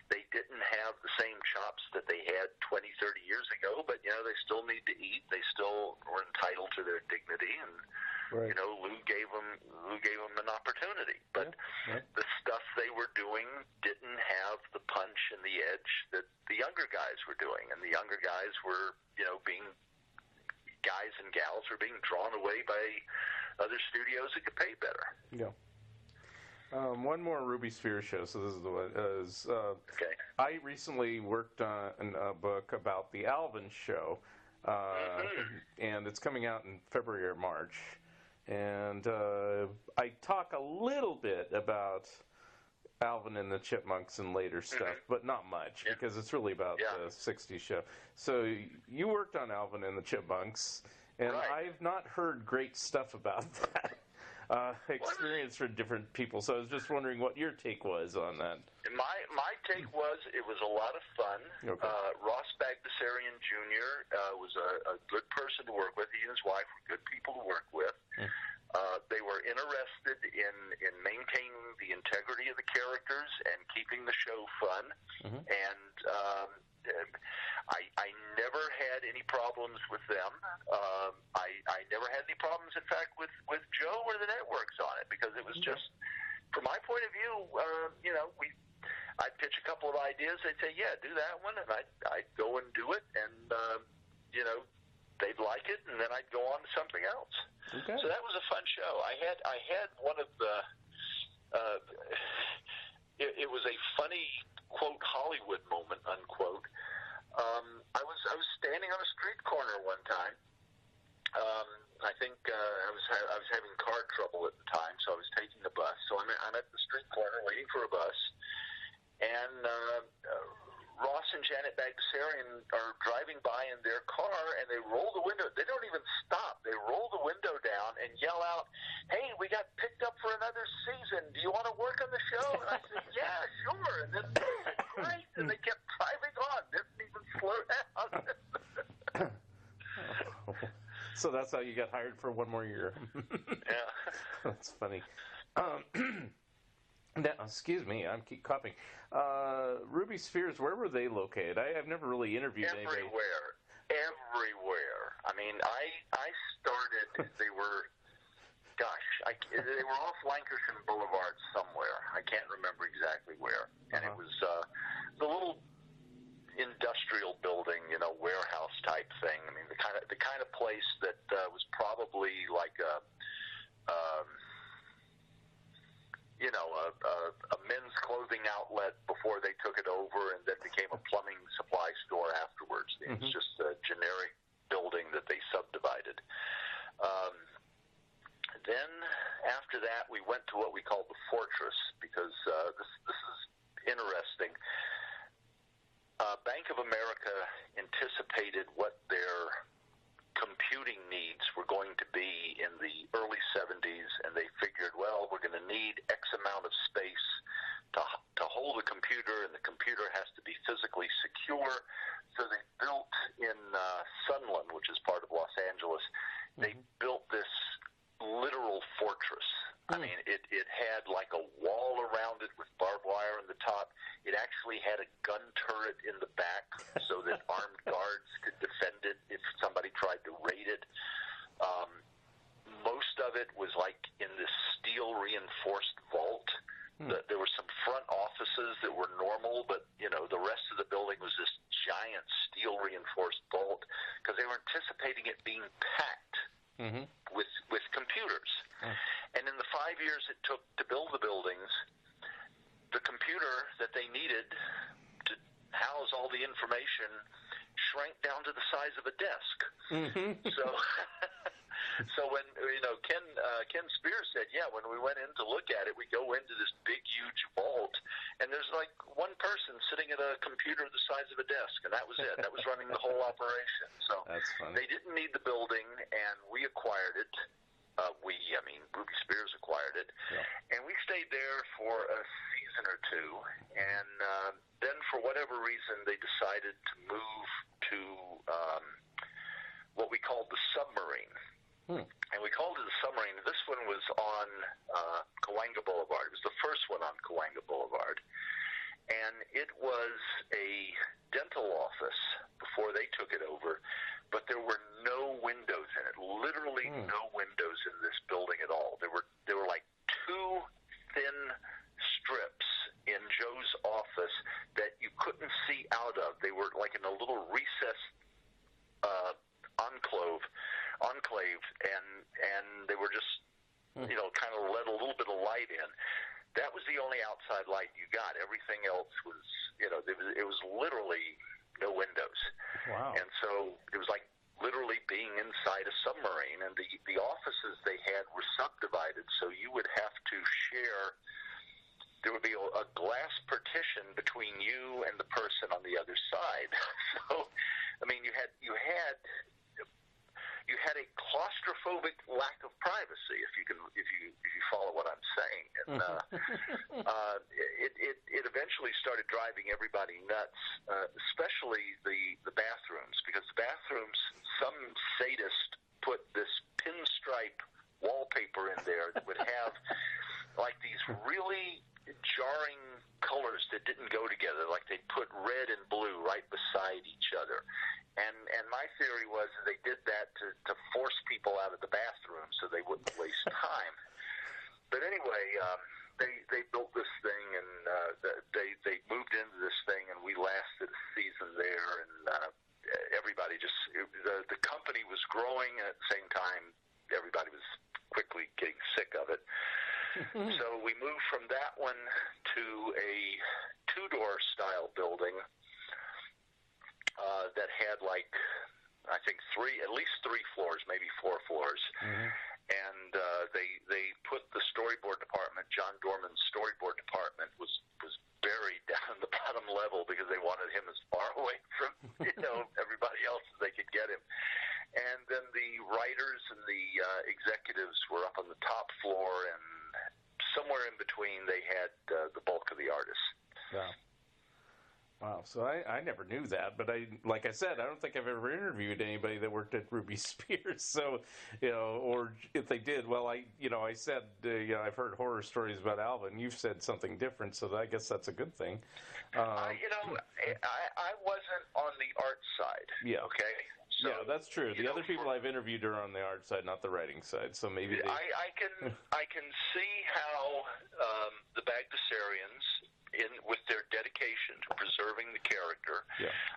they didn't have the same chops that they had 20, 30 years ago, but they still need to eat. They still were entitled to their dignity, and right. Lou gave them an opportunity. But the stuff they were doing didn't have the punch and the edge that the younger guys were doing, and the younger guys were guys and gals were being drawn away by other studios that could pay better. Yeah. One more Ruby Sphere show. So this is the one. Okay. I recently worked on a book about the Alvin show, and it's coming out in February or March. And I talk a little bit about Alvin and the Chipmunks and later stuff, but not much because it's really about the 60s show. So you worked on Alvin and the Chipmunks, and I've not heard great stuff about that. Experience from different people, so I was just wondering what your take was on that. My take was it was a lot of fun. Okay. Ross Bagdasarian Jr. Was a good person to work with. He and his wife were good people to work with. They were interested in maintaining the integrity of the characters and keeping the show fun. And I never had any problems with them. I never had any problems, in fact, with Joe or the networks on it, because it was just, from my point of view, I'd pitch a couple of ideas. They'd say, yeah, do that one, and I'd go and do it, and they'd like it, and then I'd go on to something else. Okay. So that was a fun show. I had one of the it was a funny, quote, Hollywood moment, unquote. I was standing on a street corner one time. I think I was having car trouble at the time, so I was taking the bus. So I'm at the street corner waiting for a bus, and Ross and Janet Bagdasarian are driving by in their car, and they roll the window. They don't even stop. They roll the window down and yell out, "Hey, we got picked up for another season. Do you want to work on the show?" And I said, "Yeah, sure." And then great, and they kept driving on. Didn't even slow down. So that's how you got hired for one more year. Yeah. That's funny. Now, excuse me, I keep coughing. Ruby Spheres, where were they located? I've never really interviewed anybody. Everywhere. I mean, I started, they were off Lancashire Boulevard somewhere. I can't remember exactly where. And it was the little industrial building, warehouse type thing. I mean, the kind of place that was probably like a men's clothing outlet before they took it over, and then became a plumbing supply store afterwards. It was just a generic building that they subdivided. Then after that, we went to what we called the Fortress, because this is interesting. Bank of America anticipated what their computing needs were going to be in the early 70s, and they figured, well, we're going to need X amount of space to hold the computer, and the computer has to be physically secure. So they built in Sunland, which is part of Los Angeles, they built this literal fortress. I mean, it had like a wall around it with barbed wire on the top. It actually had a gun turret in the back so that armed guards could defend it if somebody tried to raid it was like in this steel reinforced vault. There were some front offices that were normal, but the rest of the building was this giant steel reinforced vault because they were anticipating it being packed with computers. And in the 5 years it took to build the buildings, the computer that they needed to house all the information shrank down to the size of a desk. So when Ken Spears said, when we went in to look at it, we go into this big, huge vault, and there's like one person sitting at a computer the size of a desk, and that was it. That was running the whole operation. So that's funny. They didn't need the building, and we acquired it. Ruby Spears acquired it, and we stayed there for a season or two, and then for whatever reason they decided to move to what we called the submarine. And we called it the submarine. This one was on Cahuenga Boulevard. It was the first one on Cahuenga Boulevard. And it was a dental office before they took it over, but there were no windows in it. Literally no windows in this building at all. There were like two thin strips in Joe's office that you couldn't see out of. They were like in a little recessed enclave, and they were just kind of let a little bit of light in. That was the only outside light you got. Everything else was it was literally no windows. Wow. And so it was like literally being inside a submarine, and the offices they had were subdivided, so you would have to share. There would be a glass partition between you and the person on the other side. So you had a claustrophobic lack of privacy, if you follow what I'm saying. And it eventually started driving everybody nuts, especially the bathrooms, because the bathrooms, some sadist put this pinstripe wallpaper in there that would have like these really jarring colors that didn't go together, like they put red and blue right beside each other. And my theory was they did that to force people out of the bathroom so they wouldn't waste time. But anyway, they built this thing, and they moved into this thing, and we lasted a season there, and everybody the company was growing, and at the same time, everybody was quickly getting sick of it. So we moved from that one to a two-door style building that had I think at least three floors, maybe four floors. And they put the storyboard department, John Dorman's storyboard department, was buried down in the bottom level because they wanted him as far away from everybody else as they could get him. And then the writers and the executives were up on the top floor, and somewhere in between they had the bulk of the artists. Yeah. Wow, so I never knew that, but like I said, I don't think I've ever interviewed anybody that worked at Ruby Spears. So, or if they did, well, I said, I've heard horror stories about Alvin. You've said something different, so I guess that's a good thing. I wasn't on the art side. Yeah. Okay. So, yeah, that's true. The other people I've interviewed are on the art side, not the writing side. So maybe I can see how the Bagdasarians, with their dedication to preserving the character,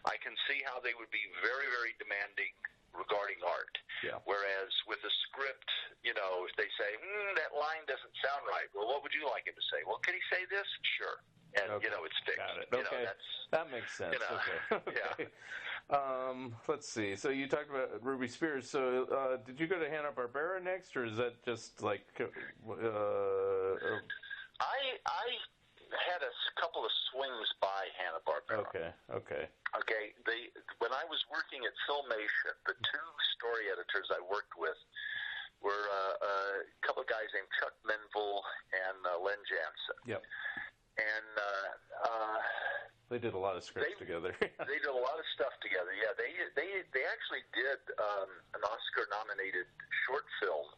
I can see how they would be very, very demanding regarding art. Yeah. Whereas with a script, if they say, that line doesn't sound right, well, what would you like him to say? Well, can he say this? Sure. And, okay. It's fixed. Got it. Okay. That makes sense. Okay. Yeah. Let's see. So you talked about Ruby Spears. So did you go to Hanna-Barbera next, or is that just like... I had a couple of swings by Hanna-Barbera. Okay. When I was working at Filmation, the two story editors I worked with were a couple of guys named Chuck Menville and Len Jansen. Yep. And they did a lot of scripts together. They did a lot of stuff together. Yeah, they actually did an Oscar-nominated short film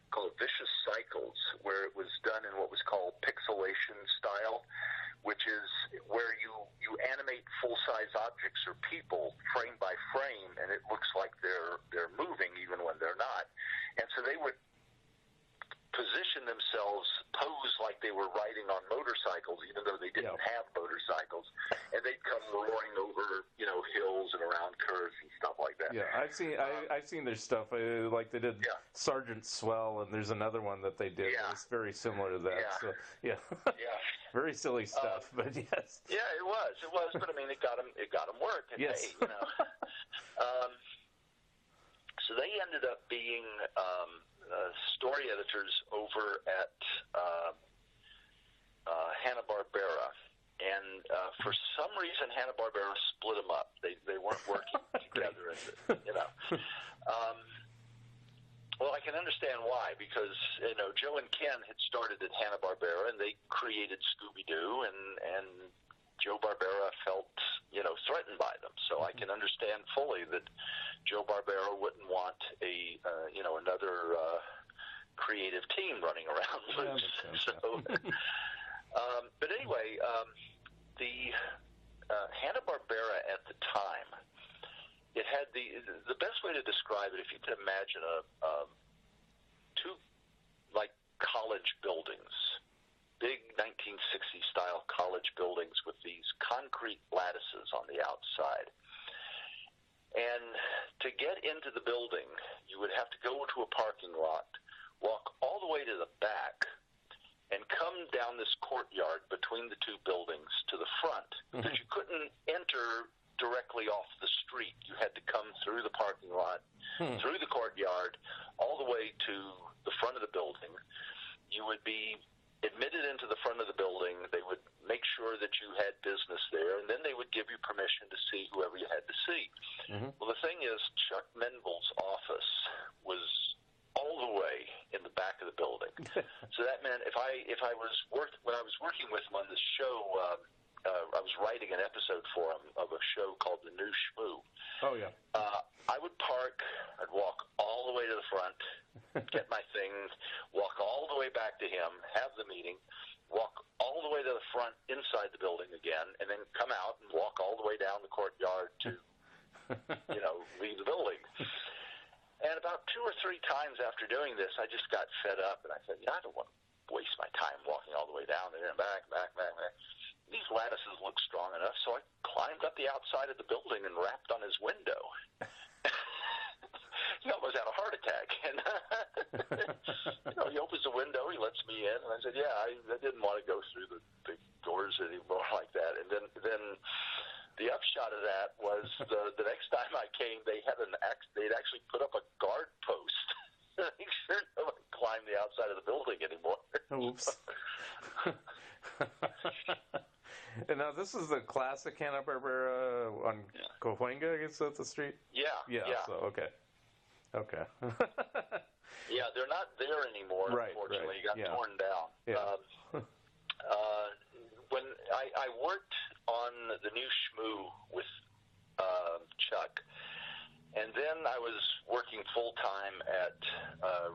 called Vicious Cycles, where it was done in what was called pixelation style, which is where you animate full-size objects or people frame by frame, and it looks like they're moving even when they're not. And so they would position themselves, pose like they were riding on motorcycles, even though they didn't have motorcycles, and they'd come roaring over, hills and around curves and stuff like that. Yeah, I've seen their stuff. Like they did Sergeant Swell, and there's another one that they did. It's very similar to that. Yeah. So, very silly stuff, but yes. Yeah, it was, but I mean, it got them work. And yes. Hey, so they ended up being story editors over at Hanna-Barbera, and for some reason Hanna-Barbera split them up. They weren't working together, well, I can understand why, because Joe and Ken had started at Hanna-Barbera, and they created Scooby-Doo, and Joe Barbera felt threatened by them. So I can understand fully that Joe Barbera wouldn't want another creative team running around loose. But anyway, the Hanna-Barbera at the time, it had the best way to describe it, if you could imagine two like college buildings, big 1960s style college buildings with these concrete lattices on the outside. And to get into the building, you would have to go to a parking lot, walk all the way to the back, and come down this courtyard between the two buildings to the front, because you couldn't enter directly off the street. You had to come through the parking lot, through the courtyard, all the way to the front of the building. You would be admitted into the front of the building. They would make sure that you had business there, and then they would give you permission to see whoever you had to see. Well, the thing is, Chuck Mendel's office was all the way in the back of the building. So that meant when I was working with him on this show, I was writing an episode for him of a show called The New Schmoo. Oh, yeah. I would park, I'd walk all the way to the front, get my things, walk all the way back to him, have the meeting, walk all the way to the front inside the building again, and then come out and walk all the way down the courtyard to, leave the building. And about 2 or 3 times after doing this, I just got fed up, and I said, I don't want to waste my time walking all the way down and then back. These lattices look strong enough, so I climbed up the outside of the building and rapped on his window. He almost had a heart attack. And he opens the window, he lets me in, and I said, I didn't want to go through the big doors anymore like that. And then the upshot of that was the next time I came, they'd actually put up a guard post to make sure no one climbed the outside of the building anymore. Oops. And now this is the classic Hanna-Barbera on Cahuenga, I guess that's the street? Yeah. So, okay. Yeah, they're not there anymore, unfortunately. Right. It got torn down. Yeah. When I worked on The New Schmoo with Chuck, and then I was working full-time at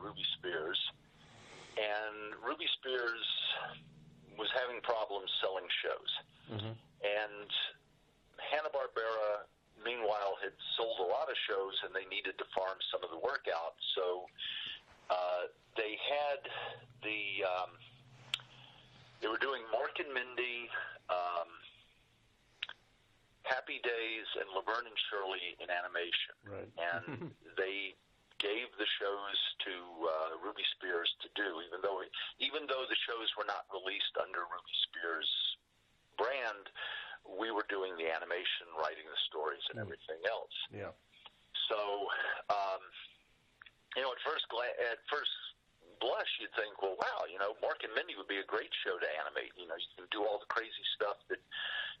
Ruby Spears, and Ruby Spears was having problems selling shows. And Hanna-Barbera, meanwhile, had sold a lot of shows, and they needed to farm some of the work out. So they had they were doing Mork and Mindy, Happy Days, and Laverne and Shirley in animation. Right. And they gave the shows to Ruby Spears to do, even though the shows were not released under Ruby Spears' brand. We were doing the animation, writing the stories, and everything else. Yeah. So, at first blush, you'd think, well, wow, Mork and Mindy would be a great show to animate. You can do all the crazy stuff that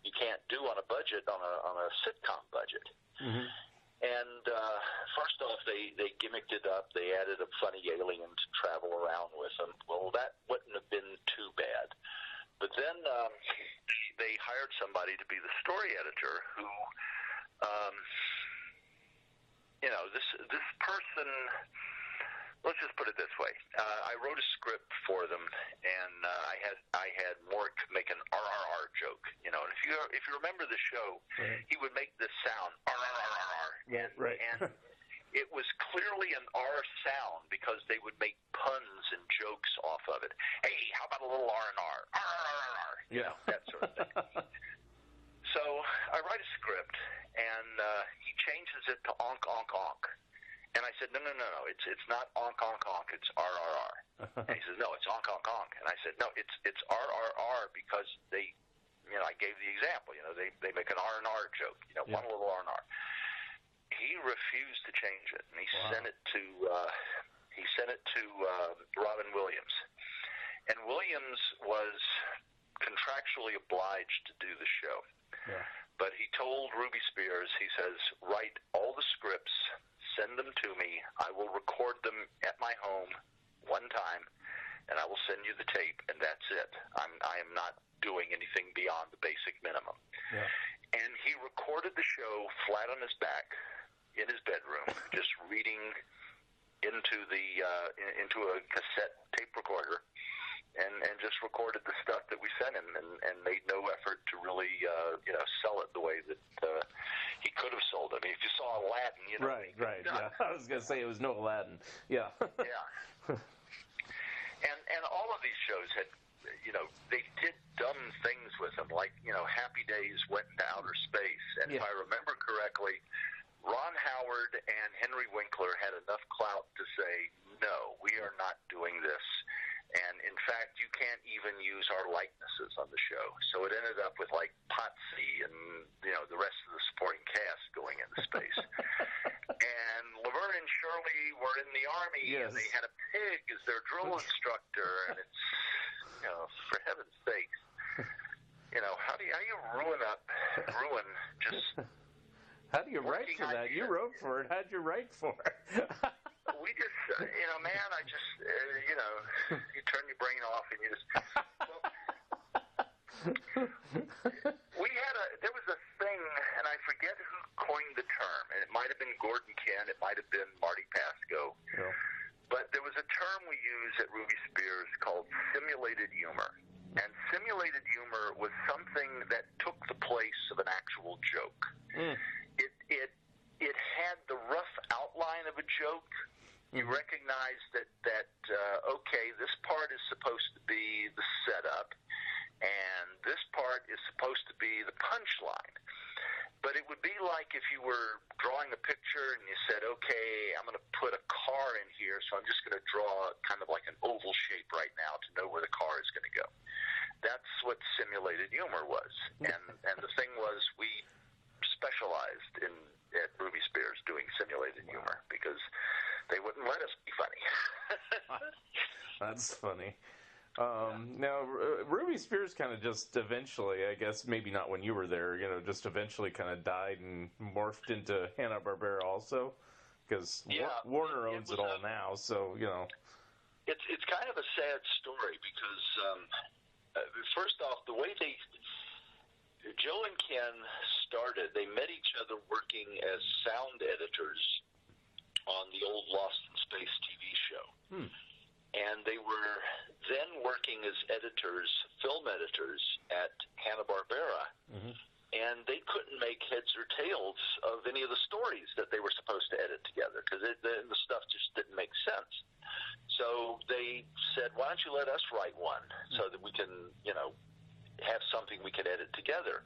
you can't do on a budget, on a sitcom budget. And first off, they gimmicked it up. They added a funny alien to travel around with them. Well, that wouldn't have been too bad. But then they hired somebody to be the story editor who, this person, let's just put it this way. I wrote a script for them, and I had Mork make an RRR joke. And if you remember the show, he would make this sound, RRR. Right. And it was clearly an R sound because they would make puns and jokes off of it. Hey, how about a little R&R? R-R-R-R. Yeah. That sort of thing. So I write a script, and he changes it to onk, onk, onk. And I said, no, it's not onk, onk, onk, it's R-R-R. And he says, no, it's onk, onk, onk. And I said, no, it's R-R-R because they, I gave the example, they make an R&R joke, one little R&R. He refused to change it, and he sent it to Robin Williams. And Williams was contractually obliged to do the show. Yeah. But he told Ruby Spears, he says, write all the scripts, send them to me. I will record them at my home one time, and I will send you the tape, and that's it. I am not doing anything beyond the basic minimum. Yeah. And he recorded the show flat on his back in his bedroom, just reading into a cassette tape recorder, and just recorded the stuff that we sent him, and made no effort to really sell it the way that he could have sold it. I mean, if you saw Aladdin, right, yeah. I was going to say it was no Aladdin, yeah. Yeah. And all of these shows had, they did dumb things with them, like Happy Days went into outer space, and if I remember correctly, Ron Howard and Henry Winkler had enough clout to say, no, we are not doing this. And, in fact, you can't even use our likenesses on the show. So it ended up with, like, Potsy and, the rest of the supporting cast going into space. And Laverne and Shirley were in the Army, and they had a pig as their drill instructor. And it's, for heaven's sakes, how do you ruin just... How do you write for that? You wrote for it. How'd you write for it? We just, man, I just, you turn your brain off and you just, there was a thing, and I forget who coined the term, and it might have been Gordon Ken, it might have been Marty Pasco, but there was a term we used at Ruby Spears called simulated humor, and simulated humor was something that took the place of an actual joke. It had the rough outline of a joke. You recognize that okay, this part is supposed to be the setup, and this part is supposed to be the punchline. But it would be like if you were drawing a picture and you said, okay, I'm going to put a car in here, so I'm just going to draw kind of like an oval shape right now to know where the car is going to go. That's what simulated humor was. And the thing was, we specialized at Ruby Spears doing simulated humor because they wouldn't let us be funny. That's funny. Now, Ruby Spears kind of just eventually, I guess, maybe not when you were there, just eventually kind of died and morphed into Hanna-Barbera also, because Warner owns it all now, so, It's kind of a sad story because, first off, the way Joe and Ken started, they met each other working as sound editors on the old Lost in Space TV show. And they were then working as editors, film editors, at Hanna-Barbera. And they couldn't make heads or tails of any of the stories that they were supposed to edit together because the stuff just didn't make sense. So they said, why don't you let us write one so that we can, have something we could edit together.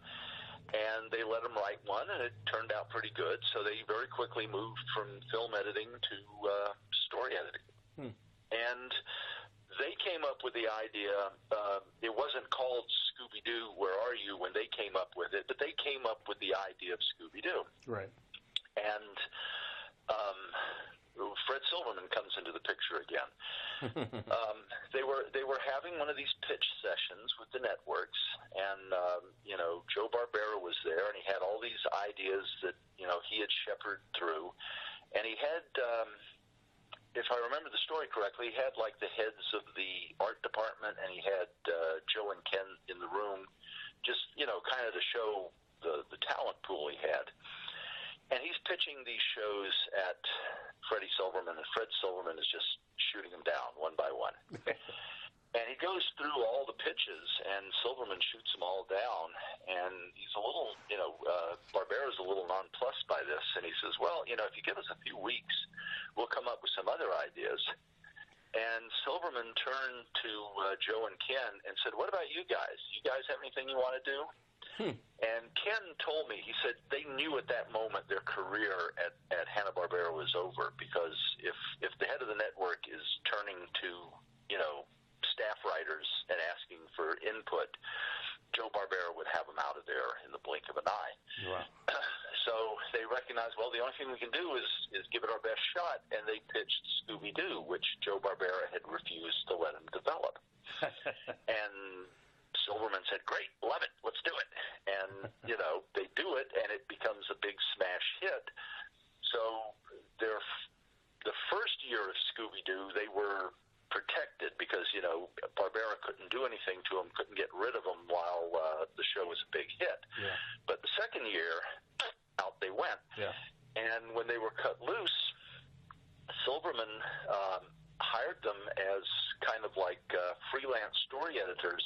And they let them write one, and it turned out pretty good. So they very quickly moved from film editing to story editing. And they came up with the idea, it wasn't called Scooby-Doo, Where Are You, when they came up with it, but they came up with the idea of Scooby-Doo. Right. And Fred Silverman comes into the picture again. They were having one of these pitch sessions with the networks, and Joe Barbera was there, and he had all these ideas that he had shepherded through, and he had, if I remember the story correctly, he had like the heads of the art department, and he had Joe and Ken in the room, just kind of to show the talent pool he had. And he's pitching these shows at Freddie Silverman, and Fred Silverman is just shooting them down one by one. And he goes through all the pitches, and Silverman shoots them all down, and he's a little, Barbera's a little nonplussed by this, and he says, well, if you give us a few weeks, we'll come up with some other ideas. And Silverman turned to Joe and Ken and said, what about you guys? You guys have anything you want to do? And Ken told me, he said they knew at that moment their career at Hanna-Barbera was over, because if the head of the network is turning to, staff writers and asking for input, Joe Barbera would have them out of there in the blink of an eye. Wow. So they recognized, well, the only thing we can do is give it our best shot, and they pitched Scooby-Doo, which Joe Barbera had refused to let him develop. And Silverman said, great, love it, let's do it. And, they do it, and it becomes a big smash hit. So the first year of Scooby-Doo, they were protected because, Barbera couldn't do anything to them, couldn't get rid of them while the show was a big hit. Yeah. But the second year, out they went. Yeah. And when they were cut loose, Silverman hired them as kind of like freelance story editors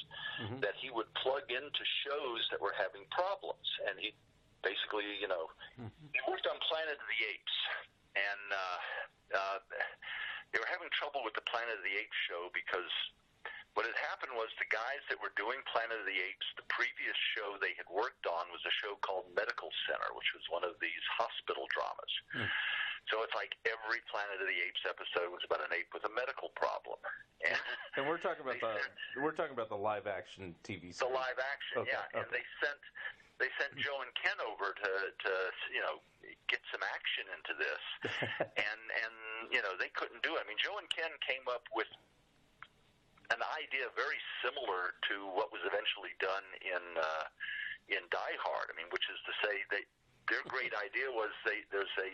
that he would plug into shows that were having problems. And he basically, he worked on Planet of the Apes. And they were having trouble with the Planet of the Apes show because what had happened was the guys that were doing Planet of the Apes, the previous show they had worked on was a show called Medical Center, which was one of these hospital dramas. So it's like every Planet of the Apes episode was about an ape with a medical problem. And we're talking about the live action TV series. The live action, okay, yeah. Okay. And they sent Joe and Ken over to get some action into this. and they couldn't do it. I mean, Joe and Ken came up with an idea very similar to what was eventually done in Die Hard. I mean, which is to say their great idea was there's a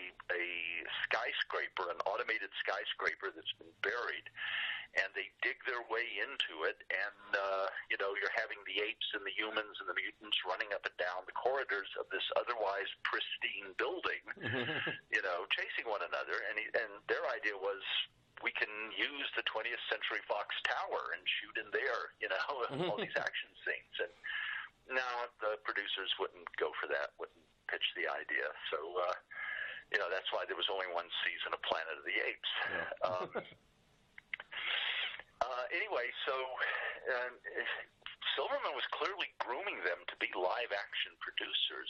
skyscraper, an automated skyscraper that's been buried, and they dig their way into it, and you're having the apes and the humans and the mutants running up and down the corridors of this otherwise pristine building, chasing one another. And their idea was, we can use the 20th Century Fox Tower and shoot in there, all these action scenes. And no, the producers wouldn't go for that, wouldn't pitch the idea. So, that's why there was only one season of Planet of the Apes. Yeah. Anyway, so Silverman was clearly grooming them to be live-action producers.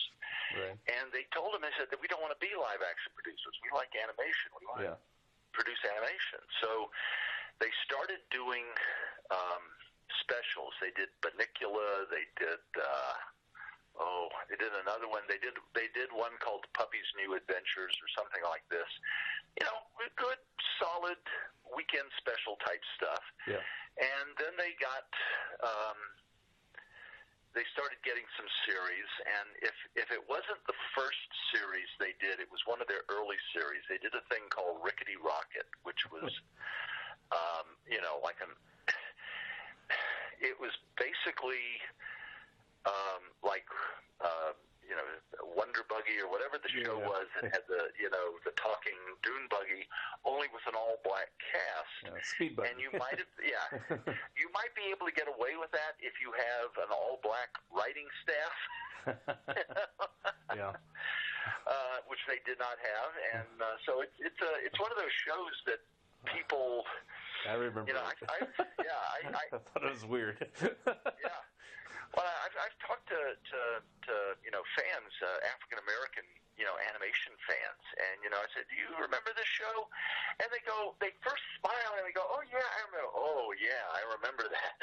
Right. And they told him, they said, that we don't want to be live-action producers. We like animation. We want to produce animation. So they started doing specials. They did Bunnicula. They did they did another one. They did one called Puppy's New Adventures or something like this. Good, solid weekend special type stuff. Yeah. And then they got they started getting some series, and if it wasn't the first series they did, it was one of their early series. They did a thing called Rickety Rocket, which was it was basically Wonder Buggy or whatever the show was. It had the talking dune buggy, only with an all black cast. Speed buggy. And you might have you might be able to get away with that if you have an all black writing staff. Which they did not have, and so it's one of those shows that people. I remember. I thought it was weird. Yeah. Well, I've talked to fans, African American animation fans, and I said, do you remember this show? And they first smile and they go, oh yeah, I remember. Oh yeah, I remember that.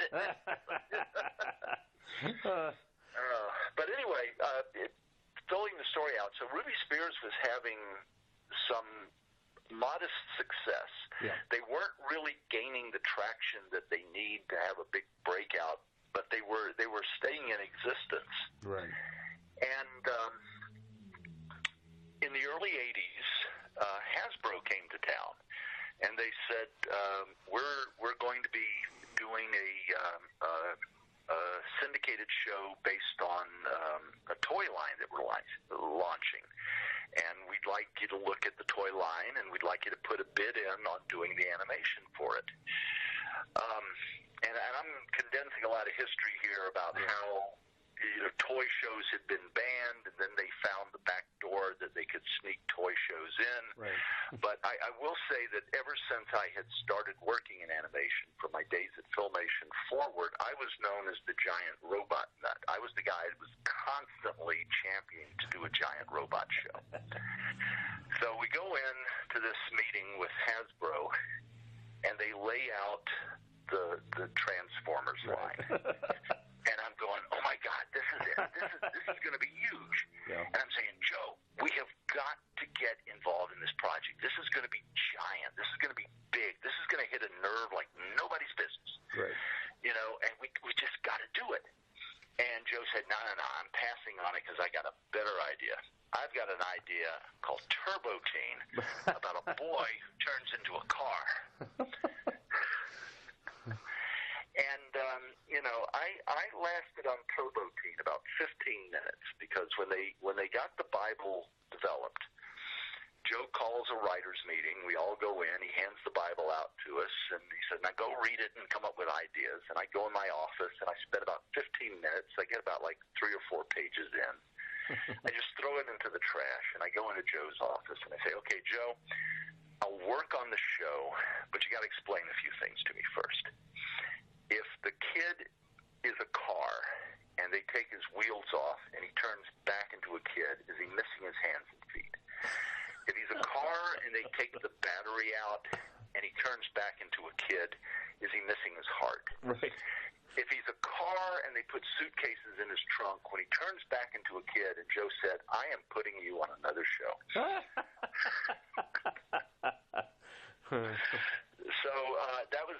But anyway, filling the story out. So Ruby Spears was having some modest success. Yeah. They weren't really gaining the traction that they need to have a big breakout, but they were staying in existence. Right. And in the early 80s, Hasbro came to town, and they said, we're going to be doing a syndicated show based on a toy line that we're launching. And we'd like you to look at the toy line, and we'd like you to put a bid in on doing the animation for it. And I'm condensing a lot of history here about how toy shows had been banned, and then they found the back door that they could sneak toy shows in. Right. But I will say that ever since I had started working in animation, from my days at Filmation forward, I was known as the giant robot nut. I was the guy that was constantly championing to do a giant robot show. So we go in to this meeting with Hasbro, and they lay out the Transformers line. And I'm going, oh my God, this is it. This is going to be huge. Yeah. And I'm saying, Joe, we have got to get involved in this project. This is going to be giant. This is going to be big. This is going to hit a nerve like nobody's business. Right. And we just got to do it. And Joe said, no, I'm passing on it because I got a better idea. I've got an idea called Turbo Teen about a boy who turns into a car. And, I lasted on Turbo Teen about 15 minutes because when they got the Bible developed, Joe calls a writer's meeting. We all go in. He hands the Bible out to us, and he said, now go read it and come up with ideas. And I go in my office, and I spend about 15 minutes. I get about like 3 or 4 pages in. I just throw it into the trash, and I go into Joe's office, and I say, okay, Joe, I'll work on the show, but you got to explain a few things to me first. If the kid is a car and they take his wheels off and he turns back into a kid, is he missing his hands and feet? If he's a car and they take the battery out and he turns back into a kid, is he missing his heart? Right. If he's a car and they put suitcases in his trunk, when he turns back into a kid, and Joe said, I am putting you on another show. So that was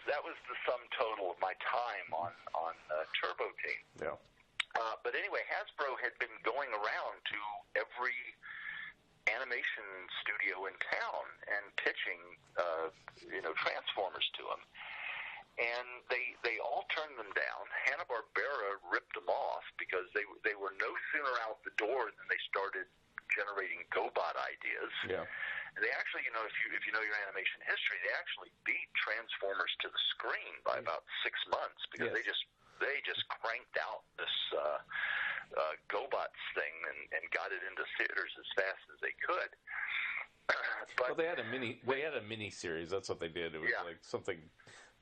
the sum total of my time on Turbo Teen. Yeah. But anyway, Hasbro had been going around to every animation studio in town and pitching, Transformers to them. And they all turned them down. Hanna-Barbera ripped them off because they were no sooner out the door than they started generating GoBot ideas. Yeah. And they actually, if you know your animation history, they actually beat Transformers to the screen by about 6 months because Yes. they just cranked out this GoBots thing and got it into theaters as fast as they could. But Well, they had a mini series. That's what they did. It was like something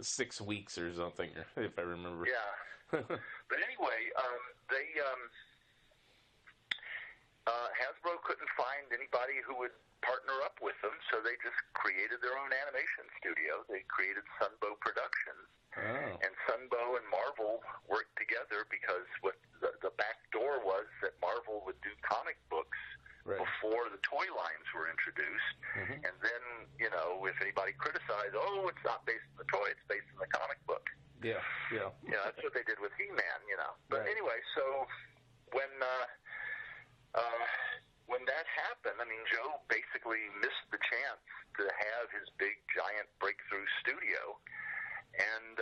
6 weeks or something, if I remember. yeah. But anyway, Hasbro couldn't find anybody who would partner up with them, so they just created their own animation studio. They created Sunbow Productions. Oh. And Sunbow and Marvel worked together because what the back door was that Marvel would do comic books Right. before the toy lines were introduced. Mm-hmm. And then, if anybody criticized, it's not based on the toy, it's based on the comic book. Yeah. That's what they did with He-Man, But Right. anyway, so when that happened, Joe basically missed the chance to have his big, giant breakthrough studio. And,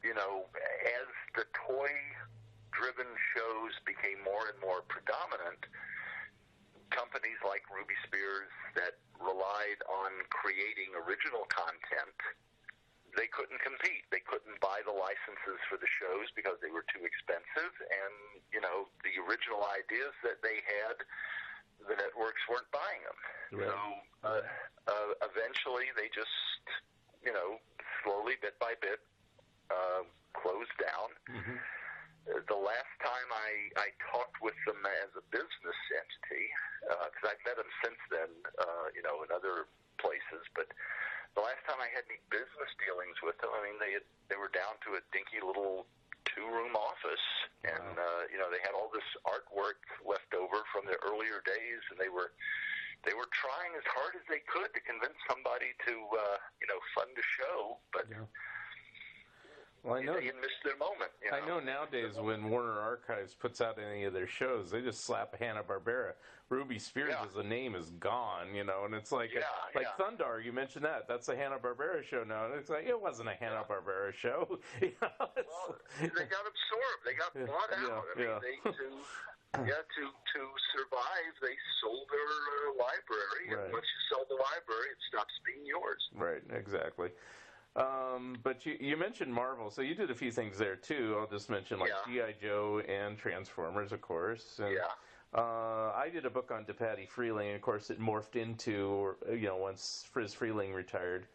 as the toy-driven shows became more and more predominant, companies like Ruby Spears that relied on creating original content, they couldn't compete. They couldn't buy the licenses for the shows because they were too expensive, and, the original ideas that they had, the networks weren't buying them. Right. So eventually they just, slowly, bit by bit, closed down. Mm-hmm. The last time I talked with them as a business entity, because I've met them since then, in other places, but the last time I had any business dealings with them, they were down to a dinky little 2-room office, and they had all this artwork left over from their earlier days, and they were trying as hard as they could to convince somebody to fund a show, but. Yeah. Well, I know they missed their moment. I know nowadays when Warner Archives puts out any of their shows, they just slap Hanna-Barbera. Ruby Spears as a name is gone, and it's like Thundarr. You mentioned that. That's a Hanna-Barbera show now, and it's like it wasn't a Hanna-Barbera show. Well, they got absorbed. They got bought out. To survive, they sold their library, and once you sell the library, it stops being yours. Right, exactly. But you mentioned Marvel, so you did a few things there too. I'll just mention like G.I. Joe and Transformers, of course. And, I did a book on DePatie Freeling, and of course it morphed into, once Friz Freeling retired,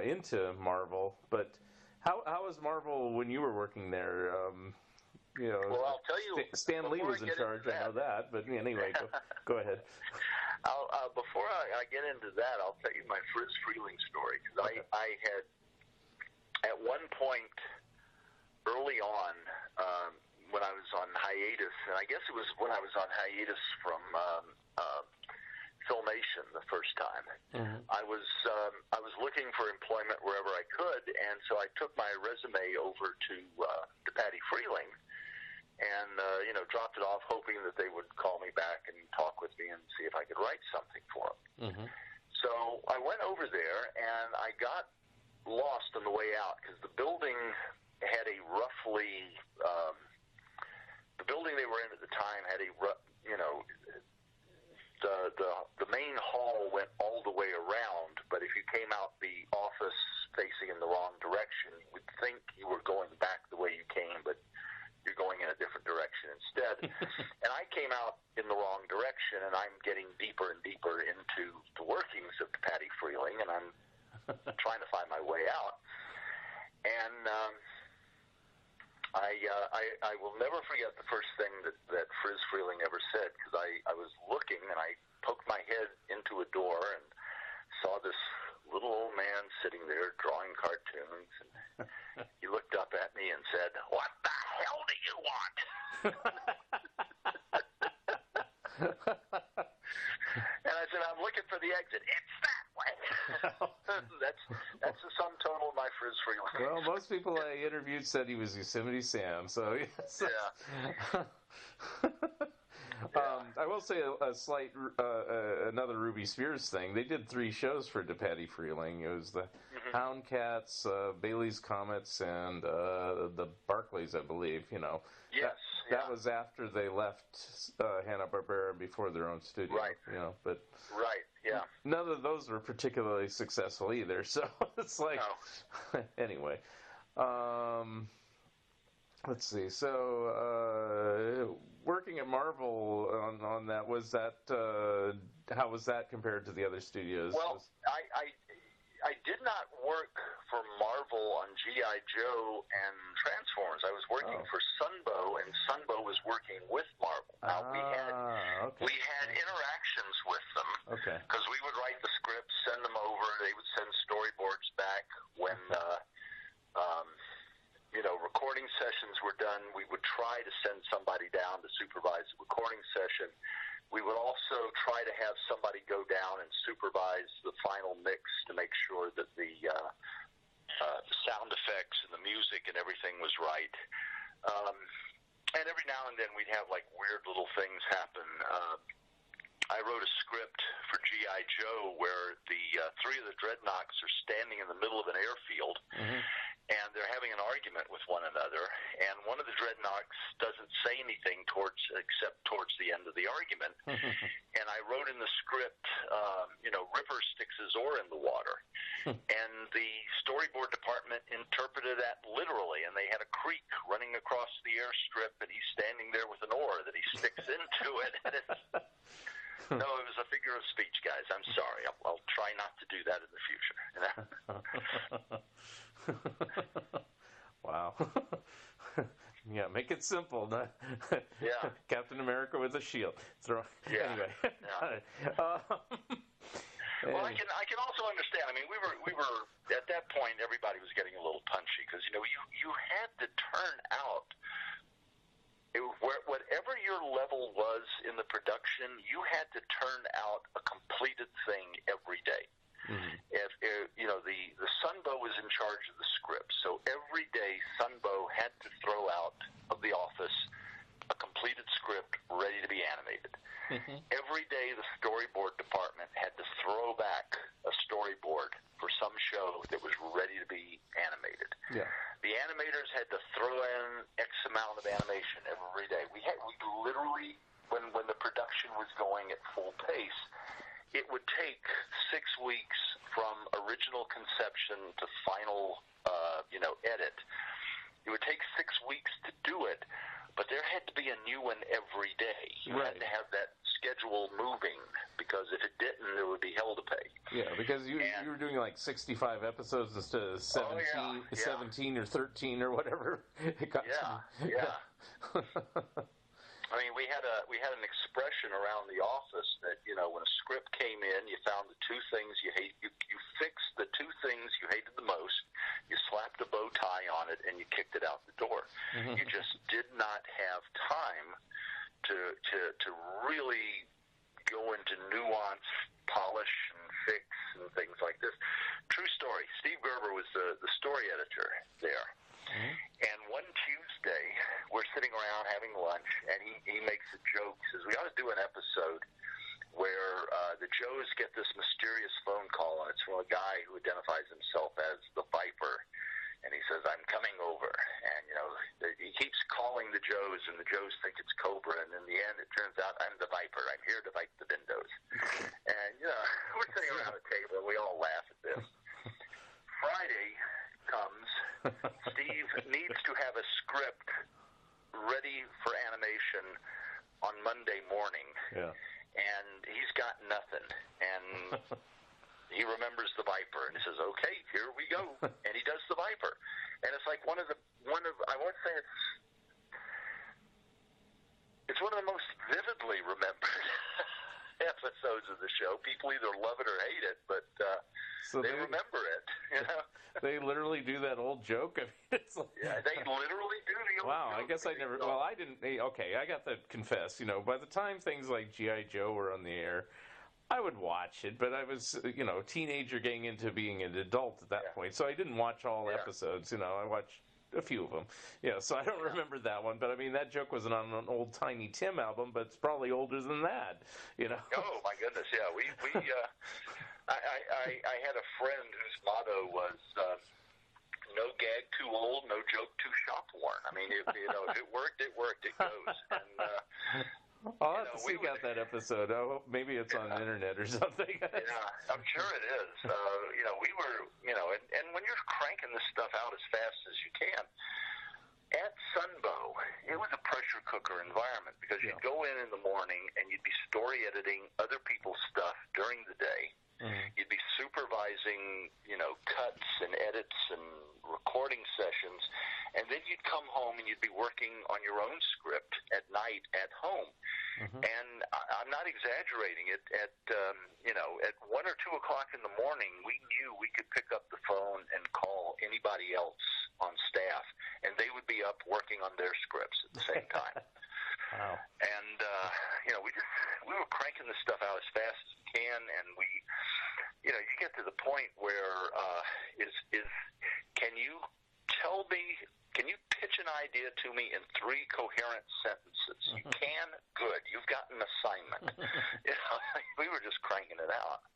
into Marvel. But how was Marvel when you were working there? Well, I'll tell you. Stan Lee was in charge, I know that. But anyway, go ahead. Before I get into that, I'll tell you my Friz Freeling story. Because I had, at one point early on, when I was on hiatus, and I guess it was when I was on hiatus from Filmation the first time, I was looking for employment wherever I could, and so I took my resume over to DePatie Freeling, and dropped it off, hoping that they would call me back and talk with me and see if I could write something for them. So I went over there, and I got lost on the way out because the building had a roughly the building they were in at the time had a the main hall went all the way around, but if you came out the office facing in the wrong direction, you would think you were going back the way you came, but you're going in a different direction instead. And I came out in the wrong direction, and I'm getting deeper and deeper into the workings of DePatie Freeling, and I'm trying to find my way out. And I will never forget the first thing that Friz Freeling ever said, because I was looking, and I poked my head into a door and saw this little old man sitting there drawing cartoons, and he looked up at me and said, "What the hell do you want?" And I said, "I'm looking for the exit." "It's that way." That's the sum total of my Friz Freeling. Well, most people I interviewed said he was Yosemite Sam, so yes. Yeah. I will say a slight, another Ruby Spears thing. They did 3 shows for DePatie Freeling. It was the Hound Cats, Bailey's Comets, and the Barclays, I believe. Yes. That was after they left Hanna-Barbera before their own studio. Right. But right. Yeah. none of those were particularly successful either. So it's like, anyway. Let's see. So, working at Marvel on that, was that how was that compared to the other studios? Well, I did not work for Marvel on G.I. Joe and Transformers. I was working for Sunbow, and Sunbow was working with Marvel. Now we had interactions with them because we would write the scripts, send them over. They would send storyboards back when. Recording sessions were done. We would try to send somebody down to supervise the recording session. We would also try to have somebody go down and supervise the final mix to make sure that the sound effects and the music and everything was right. And every now and then we'd have like weird little things happen. I wrote a script for G.I. Joe where the 3 of the Dreadnoks are standing in the middle of an airfield, and they're having an argument with one another, and one of the Dreadnoks doesn't say anything except towards the end of the argument. And I wrote in the script, Ripper sticks his oar in the water. And the storyboard department interpreted that literally, and they had a creek running across the airstrip, and he's standing there with an oar that he sticks into it. No, it was a figure of speech, guys. I'm sorry. I'll try not to do that in the future. Wow. Yeah, make it simple. Yeah. Captain America with a shield. Anyway. Yeah. Well, I can also understand. I mean, we were at that point. Everybody was getting a little punchy because you had to turn out. Whatever your level was in the production, you had to turn out a completed thing every day. If the Sunbow was in charge of the script, so every day Sunbow had to throw out of the office a completed script ready to be animated. Every day the storyboard department had to throw back a storyboard for some show that was ready to be animated. Yeah. The animators had to throw in X amount of animation every day. We literally, when the production was going at full pace, it would take 6 weeks from original conception to final, edit. It would take 6 weeks to do it, but there had to be a new one every day. You had to have that schedule moving, because if it didn't, there would be hell to pay. Yeah, because you were doing like 65 episodes instead of 17 or 13 or whatever. It got yeah. I mean, we had an expression around the office that, when a script came in, you found the two things you hate. You fixed the two things you hated the most. You slapped a bow tie on it, and you kicked it out the door. You just did not have time to really go into nuance, polish, and fix, and things like this. True story. Steve Gerber was the story editor there. And one Tuesday, we're sitting around having lunch, and he makes a joke, says, we ought to do an episode where the Joes get this mysterious phone call, and it's from a guy who identifies himself as the Viper. And he says, I'm coming over. And, he keeps calling the Joes, and the Joes think it's Cobra. And in the end, it turns out I'm the Viper. I'm here to bite the windows. And, we're sitting around a table, and we all laugh at this. Friday comes. Steve needs to have a script ready for animation on Monday morning. Yeah. And he's got nothing. And he remembers the Viper, and he says, okay, here we go. And he does the Viper. And it's like one of I won't say it's one of the most vividly remembered episodes of the show. People either love it or hate it, but they remember it, They literally do that old joke? I mean, it's like, yeah, they literally do the old joke. Wow, I guess I never... Well, I didn't... Okay, I got to confess, by the time things like G.I. Joe were on the air, I would watch it, but I was, a teenager getting into being an adult at that point, so I didn't watch all episodes, I watched a few of them. So I don't remember that one, but I mean, that joke wasn't on an old Tiny Tim album, but it's probably older than that, Oh, my goodness, yeah. I had a friend whose motto was, no gag too old, no joke too shop worn. I mean, if it worked, it worked, it goes. And, I'll have to seek out that episode. I hope maybe it's on the internet or something. Yeah, I'm sure it is. We were, and when you're cranking this stuff out as fast as you can, at Sunbow, it was a pressure cooker environment, because you'd go in the morning and you'd be story editing other people's stuff during the day. You'd be supervising, cuts and edits and recording sessions, and then you'd come home and you'd be working on your own script at night at home. And I'm not exaggerating. At 1 or 2 o'clock in the morning, we knew we could pick up the phone and call anybody else on staff, and they would be up working on their scripts at the same time. Wow. And we were cranking this stuff out as fast as we can, and you get to the point where can you pitch an idea to me in 3 coherent sentences? You can? Good. You've got an assignment. We were just cranking it out.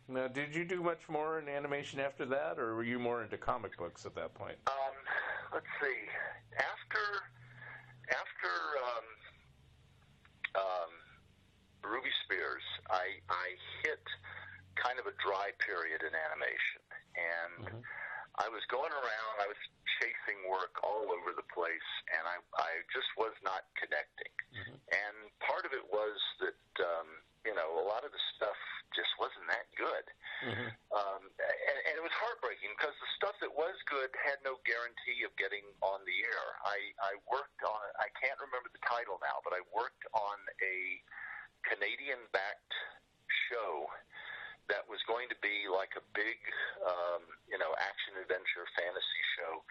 Now, did you do much more in animation after that, or were you more into comic books at that point? Let's see. After Ruby Spears, I hit kind of a dry period in animation, and I was going around, I was chasing work all over the place, and I just was not connecting. And part of it was that, a lot of the stuff just wasn't that good. And it was heartbreaking, because the stuff that was good had no guarantee of getting on the air. I worked on, I can't remember the title now, but I worked on a Canadian-backed show that was going to be like a big, action-adventure fantasy show,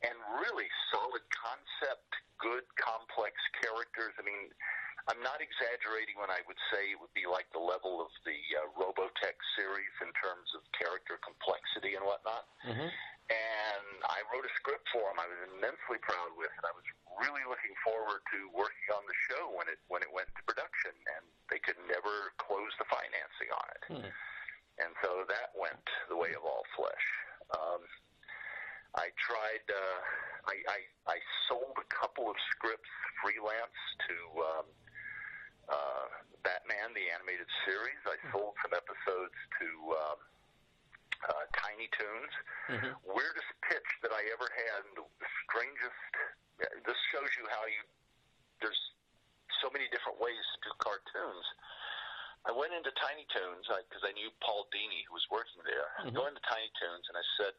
and really solid concept, good, complex characters. I mean, I'm not exaggerating when I would say it would be like the level of the Robotech series in terms of character complexity and whatnot. And I wrote a script for them I was immensely proud with, and I was really looking forward to working on the show when it went into production, and they could never close the financing on it. And so that went the way of all flesh. I tried, I sold a couple of scripts freelance to Batman, the animated series. I sold some episodes to Tiny Toons. Weirdest pitch that I ever had, and the strangest. This shows you how there's so many different ways to do cartoons. I went into Tiny Toons because I knew Paul Dini, who was working there. I go into Tiny Toons and I said,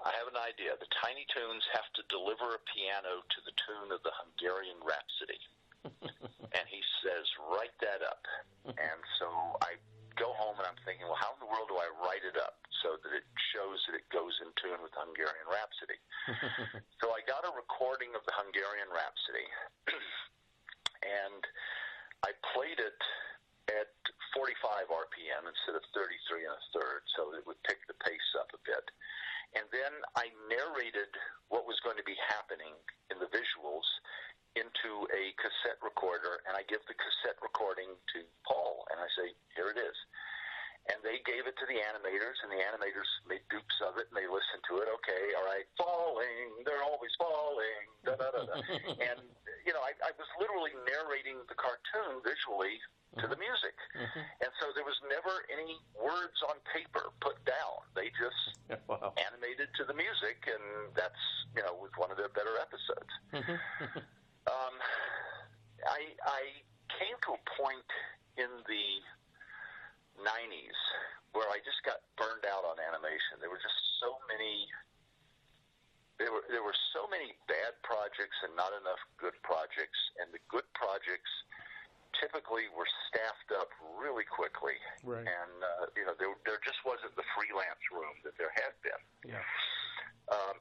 I have an idea. The Tiny Toons have to deliver a piano to the tune of the Hungarian Rhapsody. And he says, write that up. And so I go home and I'm thinking, well, how in the world do I write it up so that it shows that it goes in tune with Hungarian Rhapsody? So I got a recording of the Hungarian Rhapsody, and I played it at 45 RPM instead of 33 and a third, so it would pick the pace up a bit. And then I narrated what was going to be happening in the visuals into a cassette recorder, and I give the cassette recording to Paul, and I say, here it is. And they gave it to the animators, and the animators made dupes of it, and they listened to it. Okay, all right, falling, they're always falling, da-da-da-da. And, I was literally narrating the cartoon visually to the music. And so there was never any words on paper put down. They just animated to the music, and that's, was one of their better episodes. I came to a point in the 90s where I just got burned out on animation. There were just so many bad projects and not enough good projects, and the good projects typically were staffed up really quickly. Right. And there just wasn't the freelance room that there had been. Yeah.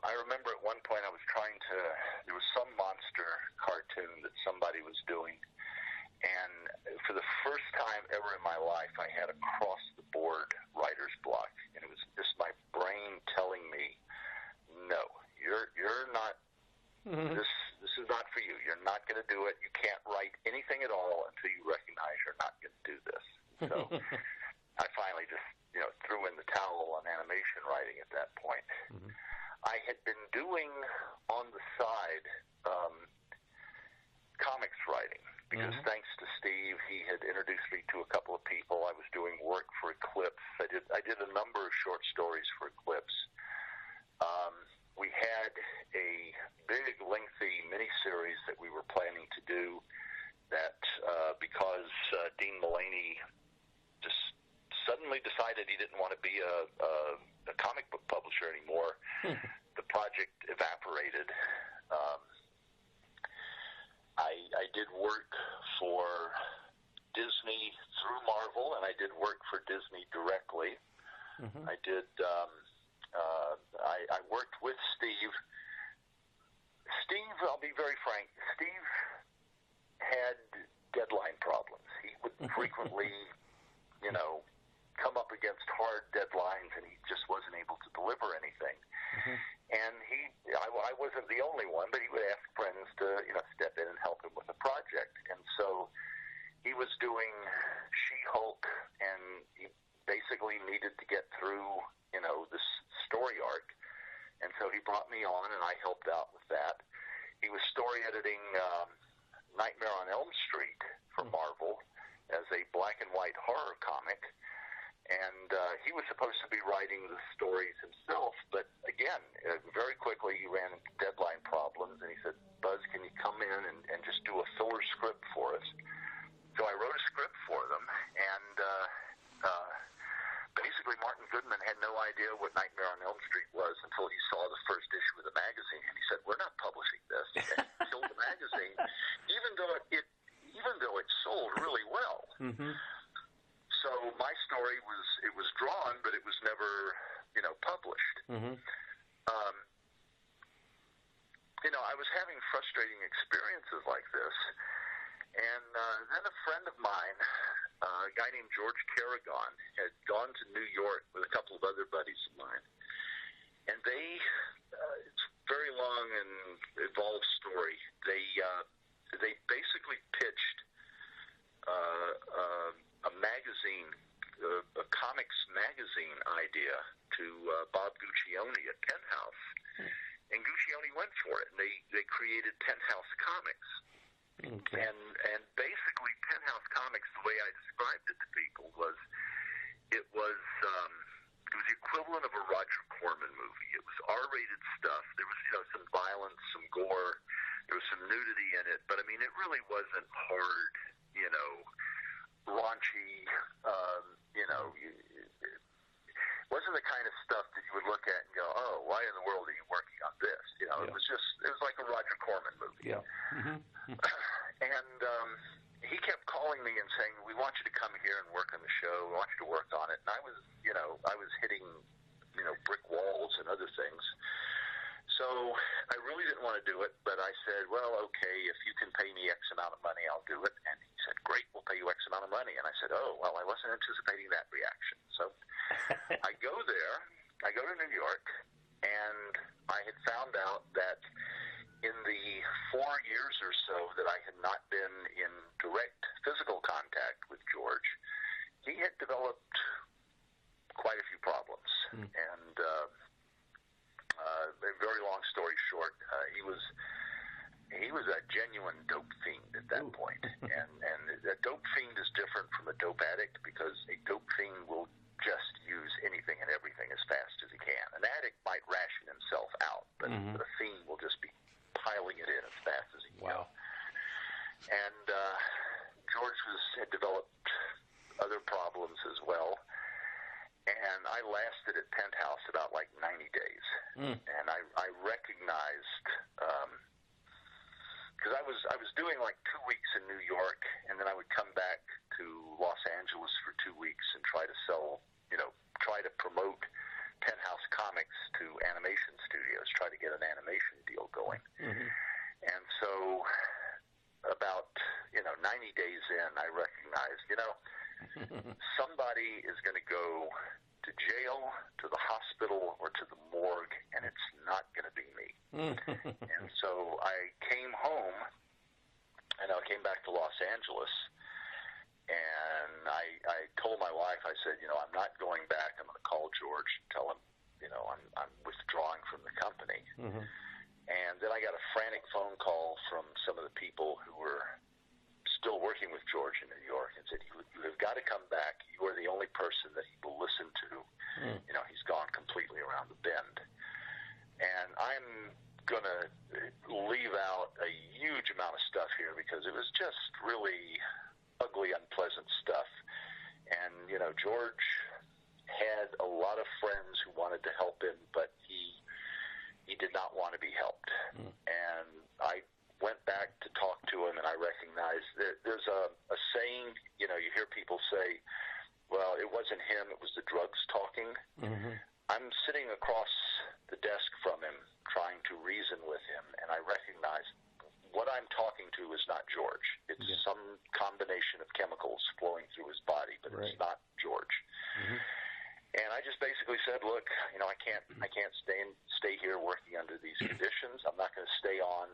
I remember at one point there was some monster cartoon that somebody was doing, and for the first time ever in my life, I had across-the-board writer's block, and it was just my brain telling me, no, you're not, this is not for you. You're not going to do it. You can't write anything at all until you recognize you're not going to do this. So I finally just, threw in the towel on animation writing at that point. I had been doing on the side comics writing because thanks to Steve, he had introduced me to a couple of people. I was doing work for Eclipse. I did a number of short stories for Eclipse. We had a big, lengthy miniseries that we were planning to do that because Dean Mulaney just suddenly decided he didn't want to be a comic book publisher anymore. The project evaporated. I did work for Disney through Marvel, and I did work for Disney directly. I did. I worked with Steve. Steve, I'll be very frank, Steve had deadline problems. He would frequently, come up against hard deadlines, and he just wasn't able to deliver anything. And I wasn't the only one, but he would ask friends to, step in and help him with a project. And so he was doing She-Hulk, and he basically needed to get through, this story arc. And so he brought me on, and I helped out with that. He was story editing Nightmare on Elm Street for Marvel as a black and white horror comic. And he was supposed to be writing the stories himself, but again, very quickly he ran into deadline problems, and he said, Buzz, can you come in and just do a filler script for us? So I wrote a script for them, and basically Martin Goodman had no idea what Nightmare on Elm Street was until he saw the first issue of the magazine, and he said, we're not publishing this. And he killed the magazine, even though it sold really well. So my story was drawn, but it was never, published. I was having frustrating experiences like this, and then a friend of mine, a guy named George Carragon, had gone to New York with a couple of other buddies of mine, and it's a very long and involved story. They basically pitched a magazine, a comics magazine idea to Bob Guccione at Penthouse, and Guccione went for it, and they created Penthouse Comics. Okay. And basically, Penthouse Comics, the way I described it to people was it was the equivalent of a Roger Corman movie. It was R-rated stuff. There was some violence, some gore. There was some nudity in it, but I mean, it really wasn't hard, raunchy. It wasn't the kind of stuff that you would look at and go, "Oh, why in the world are you working on this?" It was like a Roger Corman movie. Yeah. Mm-hmm. And he kept calling me and saying, "We want you to come here and work on the show. We want you to work on it." And I was hitting, brick walls and other things. So I really didn't want to do it, but I said, "Well, okay, if you can pay me X amount of money, I'll do it." And he said, "Great, we'll pay you X amount of money." And I said, "Oh, well, I wasn't anticipating that reaction." So I go there. I go to New York, and I had found out that in the 4 years or so that I had not been in direct physical contact with George, he had developed quite a few problems. And a very long story short, he was a genuine dope fiend at that point. And a dope fiend is different from a dope addict because a dope fiend will just use anything and everything as fast as he can. An addict might ration himself out, but a fiend will just be piling it in as fast as he can. Wow. And George had developed other problems as well. And I lasted at Penthouse about 90 days. And I recognized, because I was doing 2 weeks in New York, and then I would come back to Los Angeles for 2 weeks and try to try to promote Penthouse Comics to animation studios, try to get an animation deal going. And so about 90 days in, I recognized, somebody is going to go to jail, to the hospital, or to the morgue, and it's not going to be me. And so I came home, and I came back to Los Angeles, and I told my wife, I said, I'm not going back. I'm going to call George and tell him, I'm withdrawing from the company. And then I got a frantic phone call from some of the people who were still working with George in New York and said, you have got to come back. You are the only person that he will listen to. He's gone completely around the bend. And I'm going to leave out a huge amount of stuff here because it was just really ugly, unpleasant stuff. And, George had a lot of friends who wanted to help him, but he did not want to be helped. And I went back to talk to him, and I recognized that there's a saying, you hear people say, well, it wasn't him, it was the drugs talking. I'm sitting across the desk from him, trying to reason with him, and I recognize what I'm talking to is not George. It's some combination of chemicals flowing through his body, but it's not George. And I just basically said, look, I can't stay here working under these conditions. I'm not going to stay on.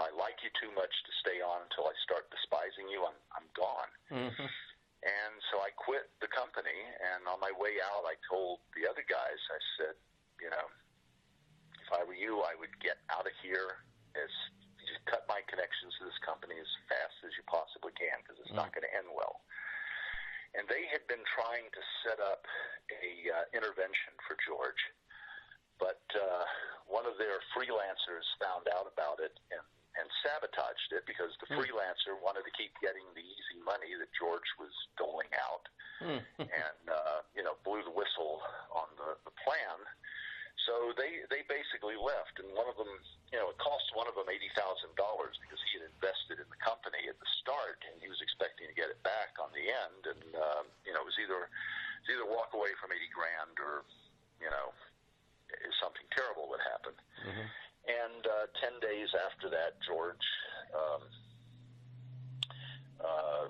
I like you too much to stay on until I start despising you. I'm gone. And so I quit the company, and on my way out, I told the other guys, I said, if I were you, I would get out of here just cut my connections to this company as fast as you possibly can because it's not going to end well. And they had been trying to set up a intervention for George, but one of their freelancers found out about it and sabotaged it because the freelancer wanted to keep getting the easy money that George was doling out and, blew the whistle on the plan. So they basically left, and one of them, it cost one of them $80,000 because he had invested in the company at the start, and he was expecting to get it back on the end, and it was either walk away from $80,000 or something terrible would happen. And 10 days after that, George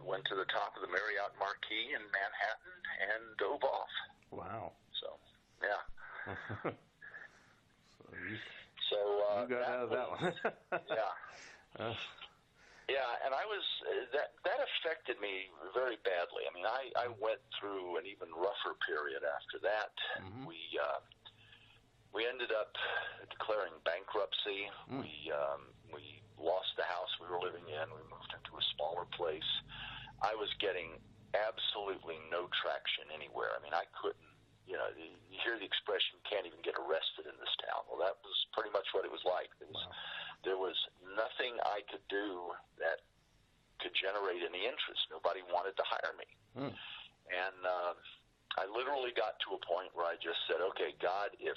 went to the top of the Marriott Marquis in Manhattan and dove off. Wow. So, yeah. So you got out of that one. Yeah. Yeah, and I was that affected me very badly. I mean, I went through an even rougher period after that. We ended up declaring bankruptcy. We lost the house we were living in. We moved into a smaller place. I was getting absolutely no traction anywhere. I mean, I couldn't, you hear the expression, can't even get arrested in this town. Well, that was pretty much what it was like. There was nothing I could do that could generate any interest. Nobody wanted to hire me. And I literally got to a point where I just said, okay, God, if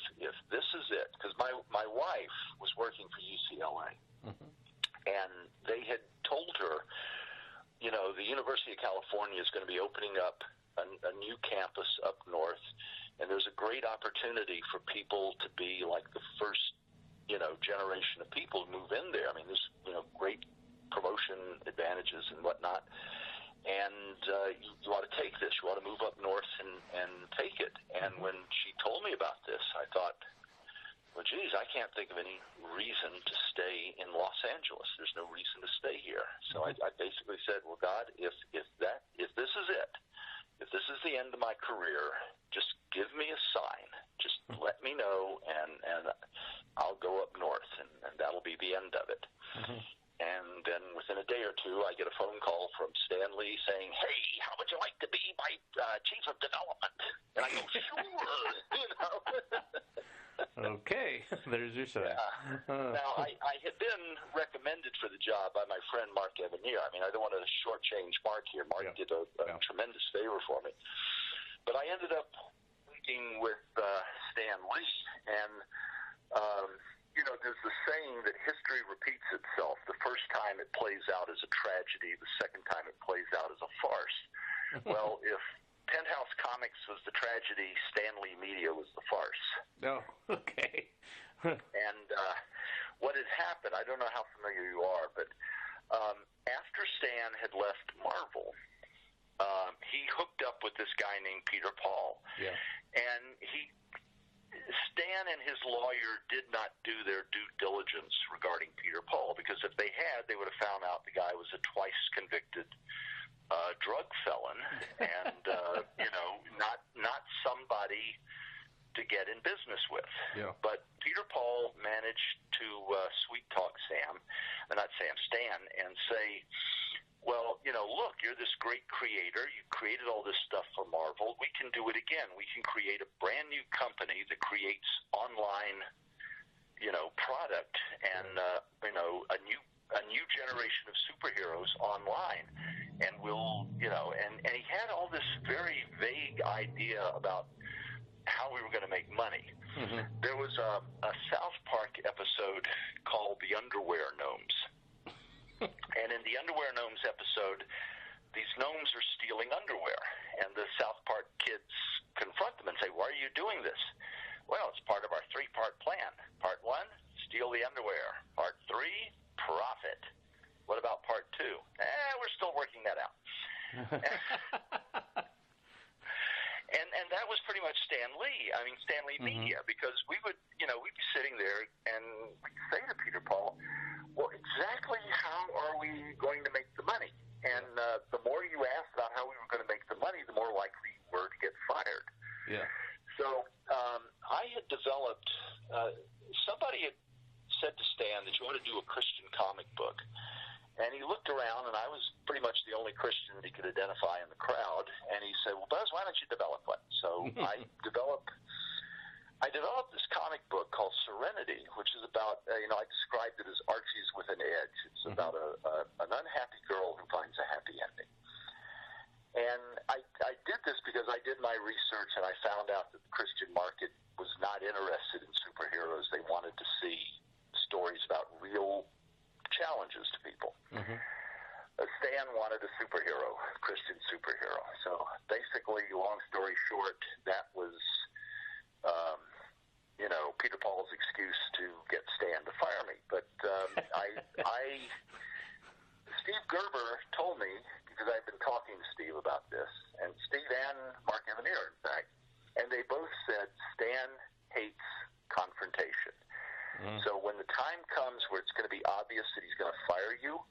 this is it, because my wife was working for UCLA, and they had told her, the University of California is going to be opening up a new campus up north, and there's a great opportunity for people to be like the first, generation of people to move in there. I mean, there's, great promotion advantages and whatnot. And you ought to take this. You ought to move up north and take it. And when she told me about this, I thought, well, geez, I can't think of any reason to stay in Los Angeles. There's no reason to stay here. So I basically said, well, God, if this is it, if this is the end of my career, just give me a sign. Just let me know, and I'll go up north, and that'll be the end of it. And then within a day or two, I get a phone call from Stan Lee saying, hey, how would you like to be my chief of development? And I go, sure, Okay, there's your sign. Yeah. Now, I had been recommended for the job by my friend Mark Evanier. I mean, I don't want to shortchange Mark here. Mark did a tremendous favor for me. But I ended up working with Stan Lee, and there's the saying that history repeats itself. The first time it plays out as a tragedy, the second time it plays out as a farce. Well, if Penthouse Comics was the tragedy, Stan Lee Media was the farce. Oh, okay. And what had happened, I don't know how familiar you are, but after Stan had left Marvel, he hooked up with this guy named Peter Paul. Yeah. And Stan and his lawyer did not do their due diligence regarding Peter Paul, because if they had, they would have found out the guy was a twice convicted drug felon and, not somebody to get in business with. Yeah. But Peter Paul managed to sweet talk Stan, and say, well, look, you're this great creator. You created all this stuff for Marvel. We can do it again. We can create a brand new company that creates online, product and, a new generation of superheroes online. And we'll, and he had all this very vague idea about how we were going to make money. There was a South Park episode called The Underwear Gnomes. And in the Underwear Gnomes episode, these gnomes are stealing underwear. And the South Park kids confront them and say, why are you doing this? Well, it's part of our 3-part plan. Part 1, steal the underwear. Part 3, profit. What about part 2? We're still working that out. And that was pretty much Stan Lee. I mean, Stan Lee Media, because we would, we'd be sitting there and we'd say to Peter Paul, well, exactly how are we going to make the money? And the more you asked about how we were going to make the money, the more likely we were to get fired. Yeah. So I had developed, somebody had said to Stan that you ought to do a Christian comic book. And he looked around, and I was pretty much the only Christian that he could identify in the crowd. And he said, well, Buzz, why don't you develop one? So I developed this comic book called Serenity, which is about, I described it as Archie's with an Edge. It's about an unhappy girl who finds a happy ending. And I did this because I did my research, and I found out that the Christian market was not interested in superheroes. They wanted to see stories about real challenges to people. Stan wanted a superhero, Christian superhero. So basically, long story short, that was, Peter Paul's excuse to get Stan to fire me. But Steve Gerber told me, because I've been talking to Steve about this, and Steve and Mark Evanier, in fact, and they both said Stan hates confrontation. So when the time comes where it's going to be obvious that he's going to fire you,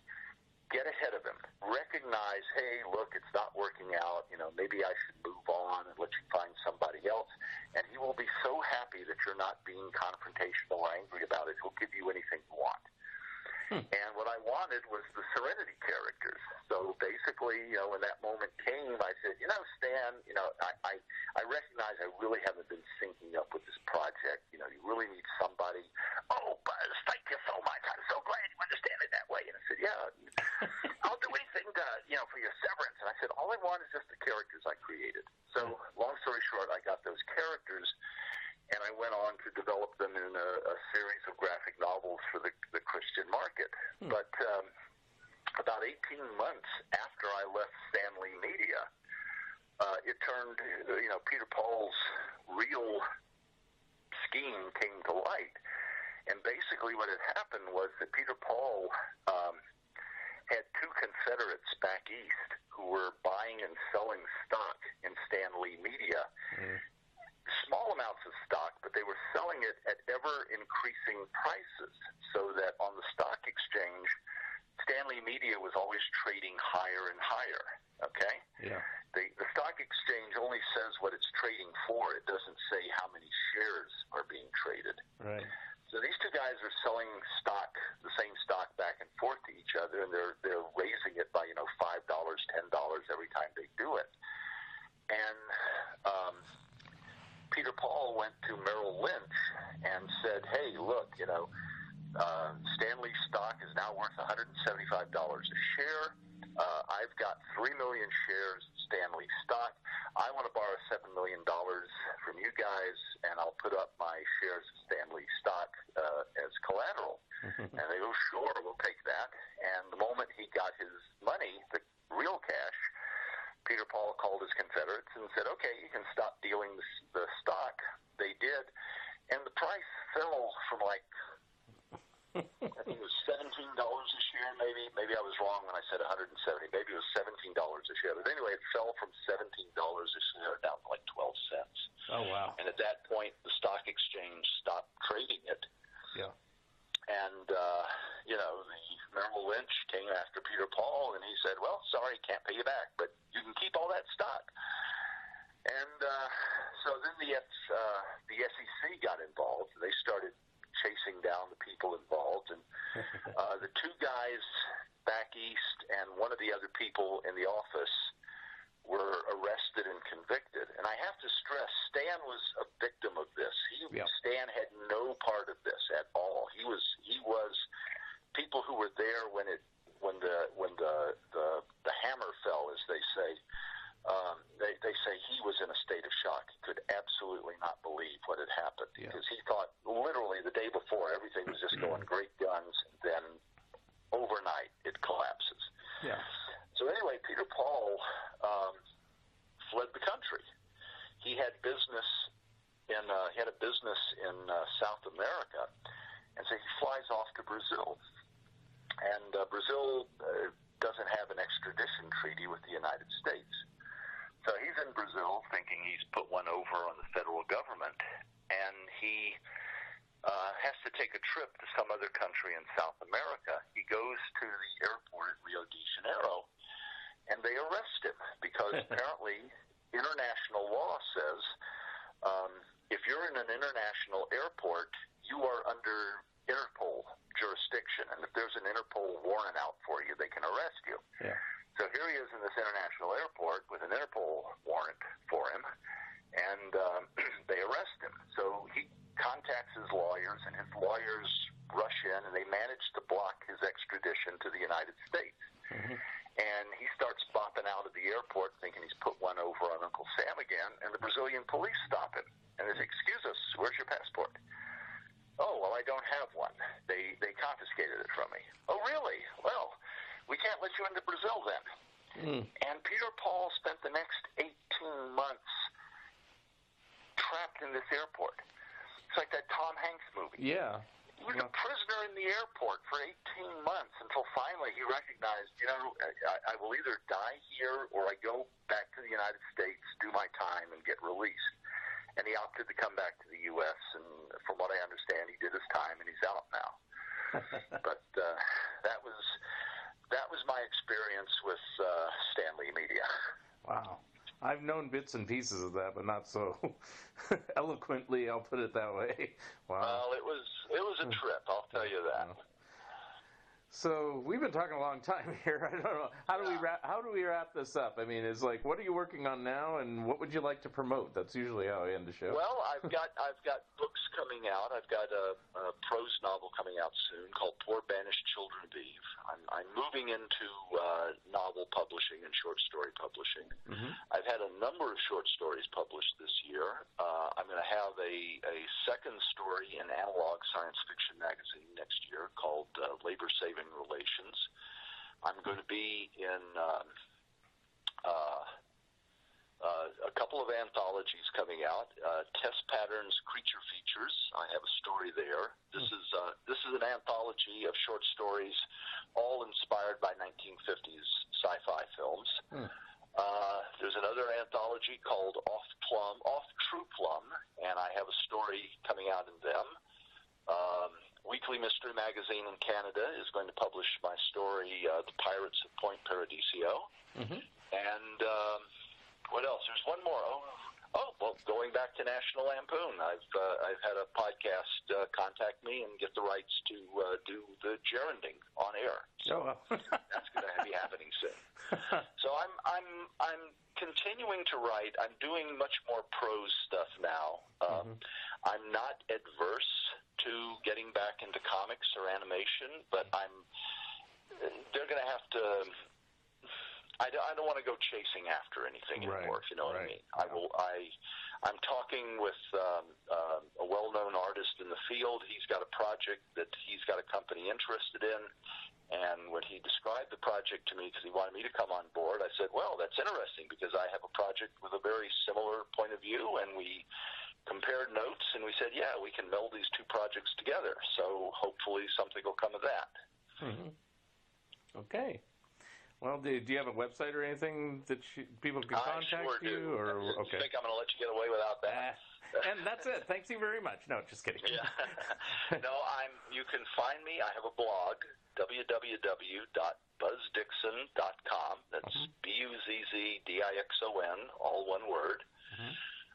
get ahead of him. Recognize, hey, look, it's not working out. Maybe I should move on and let you find somebody else. And he will be so happy that you're not being confrontational or angry about it. He'll give you anything you want. And what wanted was the Serenity characters. So basically, when that moment came, I said, Stan, I recognize I really haven't been syncing up with this project. You really need somebody. Oh, Buzz, thank you so much. I'm so glad you understand it that way. And I said, yeah, I'll do anything for your severance. And I said, all I want is just the characters I created. So long story short, I got those characters, and I went on to develop them in a series of graphic novels for the Christian market. But about 18 months after I left Stanley Media, it turned, Peter Paul's real scheme came to light. And basically what had happened was that Peter Paul had two Confederates back east who were buying and selling stock in Stanley Media. Small amounts of stock, but they were selling it at ever-increasing prices, so that on the stock exchange, Stanley Media was always trading higher and higher, okay? Yeah. The stock exchange only says what it's trading for. It doesn't say how many shares are being traded. Right. So these two guys are selling stock, the same stock, back and forth to each other, and they're raising it by, $5, $10 every time they do it. And Peter Paul went to Merrill Lynch and said, hey, look, Stanley stock is now worth $175 a share. I've got 3 million shares of Stanley stock. I want to borrow $7 million from you guys, and I'll put up my shares of Stanley stock as collateral. And they go, sure, we'll take that. And the moment he got his money, the real cash, Peter Paul called his Confederates and said, okay, you can stop dealing the stock. They did. And the price fell from I think it was $17 a share, maybe. Maybe I was wrong when I said 170. Maybe it was $17 a share. But anyway, it fell from $17 a share down to like 12 cents. Oh, wow. And at that point, the stock exchange stopped trading it. Yeah. And, the Merrill Lynch came after Peter Paul, and he said, well, sorry, can't pay you back, but you can keep all that stock. And so then the SEC got involved, and they started chasing down the people involved, and the two guys back east and one of the other people in the office were arrested and convicted. And I have to stress, Stan was a victim of this. Stan had no part of this at all. He was people who were there when the hammer fell, as they say. They say he was in a state of shock. He could absolutely not believe what had happened, because he thought literally the day before everything was just going great guns, and then overnight it collapses. Yeah. So anyway, Peter Paul fled the country. He had business in South America, and so he flies off to Brazil. And Brazil doesn't have an extradition treaty with the United States. So he's in Brazil thinking he's put one over on the federal government, and he has to take a trip to some other country in South America. He goes to the airport at Rio de Janeiro, and they arrest him because apparently international law says if you're in an international airport, you are under Interpol jurisdiction, and if there's an Interpol warrant out for you, they can arrest you. Yeah. So here he is in this international airport with an Interpol warrant for him, and they arrest him. So he contacts his lawyers, and his lawyers rush in, and they manage to block his extradition to the United States. And he starts bopping out of the airport thinking he's put one over on Uncle Sam again, and the Brazilian police stop him. And they say, excuse us, where's your passport? Oh, well, I don't have one. They confiscated it from me. Oh, really? Well, we can't let you into Brazil then. And Peter Paul spent the next 18 months trapped in this airport. It's like that Tom Hanks movie. Yeah. He was a prisoner in the airport for 18 months until finally he recognized, I will either die here or I go back to the United States, do my time, and get released. And he opted to come back to the U.S., and from what I understand, he did his time, and he's out now. But that was my experience with Stanley Media. Wow. I've known bits and pieces of that, but not so eloquently, I'll put it that way. Wow. Well, it was a trip, I'll tell you that. So we've been talking a long time here. I don't know how do we wrap this up? I mean, it's like, what are you working on now, and what would you like to promote? That's usually how I end the show. Well, I've got books coming out. I've got a prose novel coming out soon called Poor Banished Children of Eve. I'm moving into novel publishing and short story publishing. Mm-hmm. I've had a number of short stories published this year. I'm going to have a second story in Analog Science Fiction magazine next year called Labor Saving Relations. I'm going to be in a couple of anthologies coming out. Test Patterns Creature Features. I have a story there. This is an anthology of short stories, all inspired by 1950s sci-fi films. There's another anthology called Off True Plum, and I have a story coming out in them. Weekly Mystery Magazine in Canada is going to publish my story, The Pirates of Point Paradiso. Mm-hmm. And what else? There's one more. Well, going back to National Lampoon, I've had a podcast contact me and get the rights to do the gerunding on air. So that's going to be happening soon. So I'm continuing to write. I'm doing much more prose stuff now. I'm not adverse to getting back into comics or animation, but they're going to have to. I don't want to go chasing after anything anymore, if you know what I mean. I'm talking with a well-known artist in the field. He's got a project that he's got a company interested in, and when he described the project to me, because he wanted me to come on board, I said, well, that's interesting, because I have a project with a very similar point of view, and we compared notes, and we said, yeah, we can meld these two projects together, so hopefully something will come of that. Mm-hmm. Okay. Well, do you have a website or anything that people can contact sure you? Do. Or okay. You think I'm going to let you get away without that? And that's it. Thanks you very much. No, just kidding. Yeah. No, you can find me. I have a blog, www.buzzdixon.com. That's BUZZDIXON, all one word. Mm-hmm.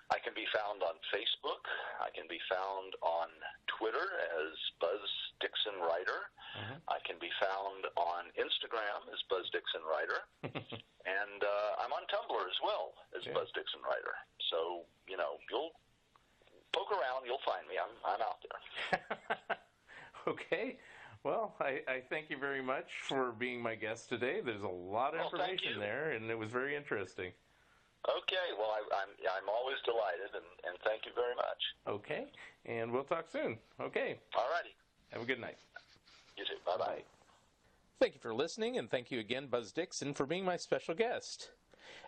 I can be found on Facebook. I can be found on Twitter as Buzz Dixon Writer. Mm-hmm. I can be found on Instagram as Buzz Dixon Writer. And I'm on Tumblr as well as Buzz Dixon Writer. So, you'll poke around, you'll find me. I'm out there. Okay. Well, I thank you very much for being my guest today. There's a lot of information there, and it was very interesting. Okay, well, I'm always delighted, and thank you very much. Okay, and we'll talk soon. Okay. All righty. Have a good night. You too. Bye-bye. Thank you for listening, and thank you again, Buzz Dixon, for being my special guest.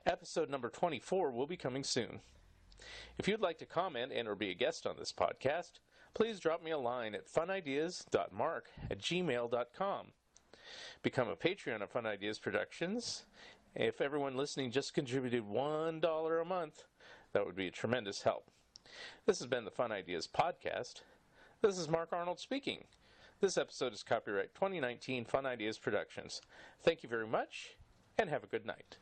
Episode number 24 will be coming soon. If you'd like to comment and or be a guest on this podcast, please drop me a line at funideas.mark@gmail.com. Become a Patreon of Fun Ideas Productions. If everyone listening just contributed $1 a month, that would be a tremendous help. This has been the Fun Ideas Podcast. This is Mark Arnold speaking. This episode is copyright 2019 Fun Ideas Productions. Thank you very much, and have a good night.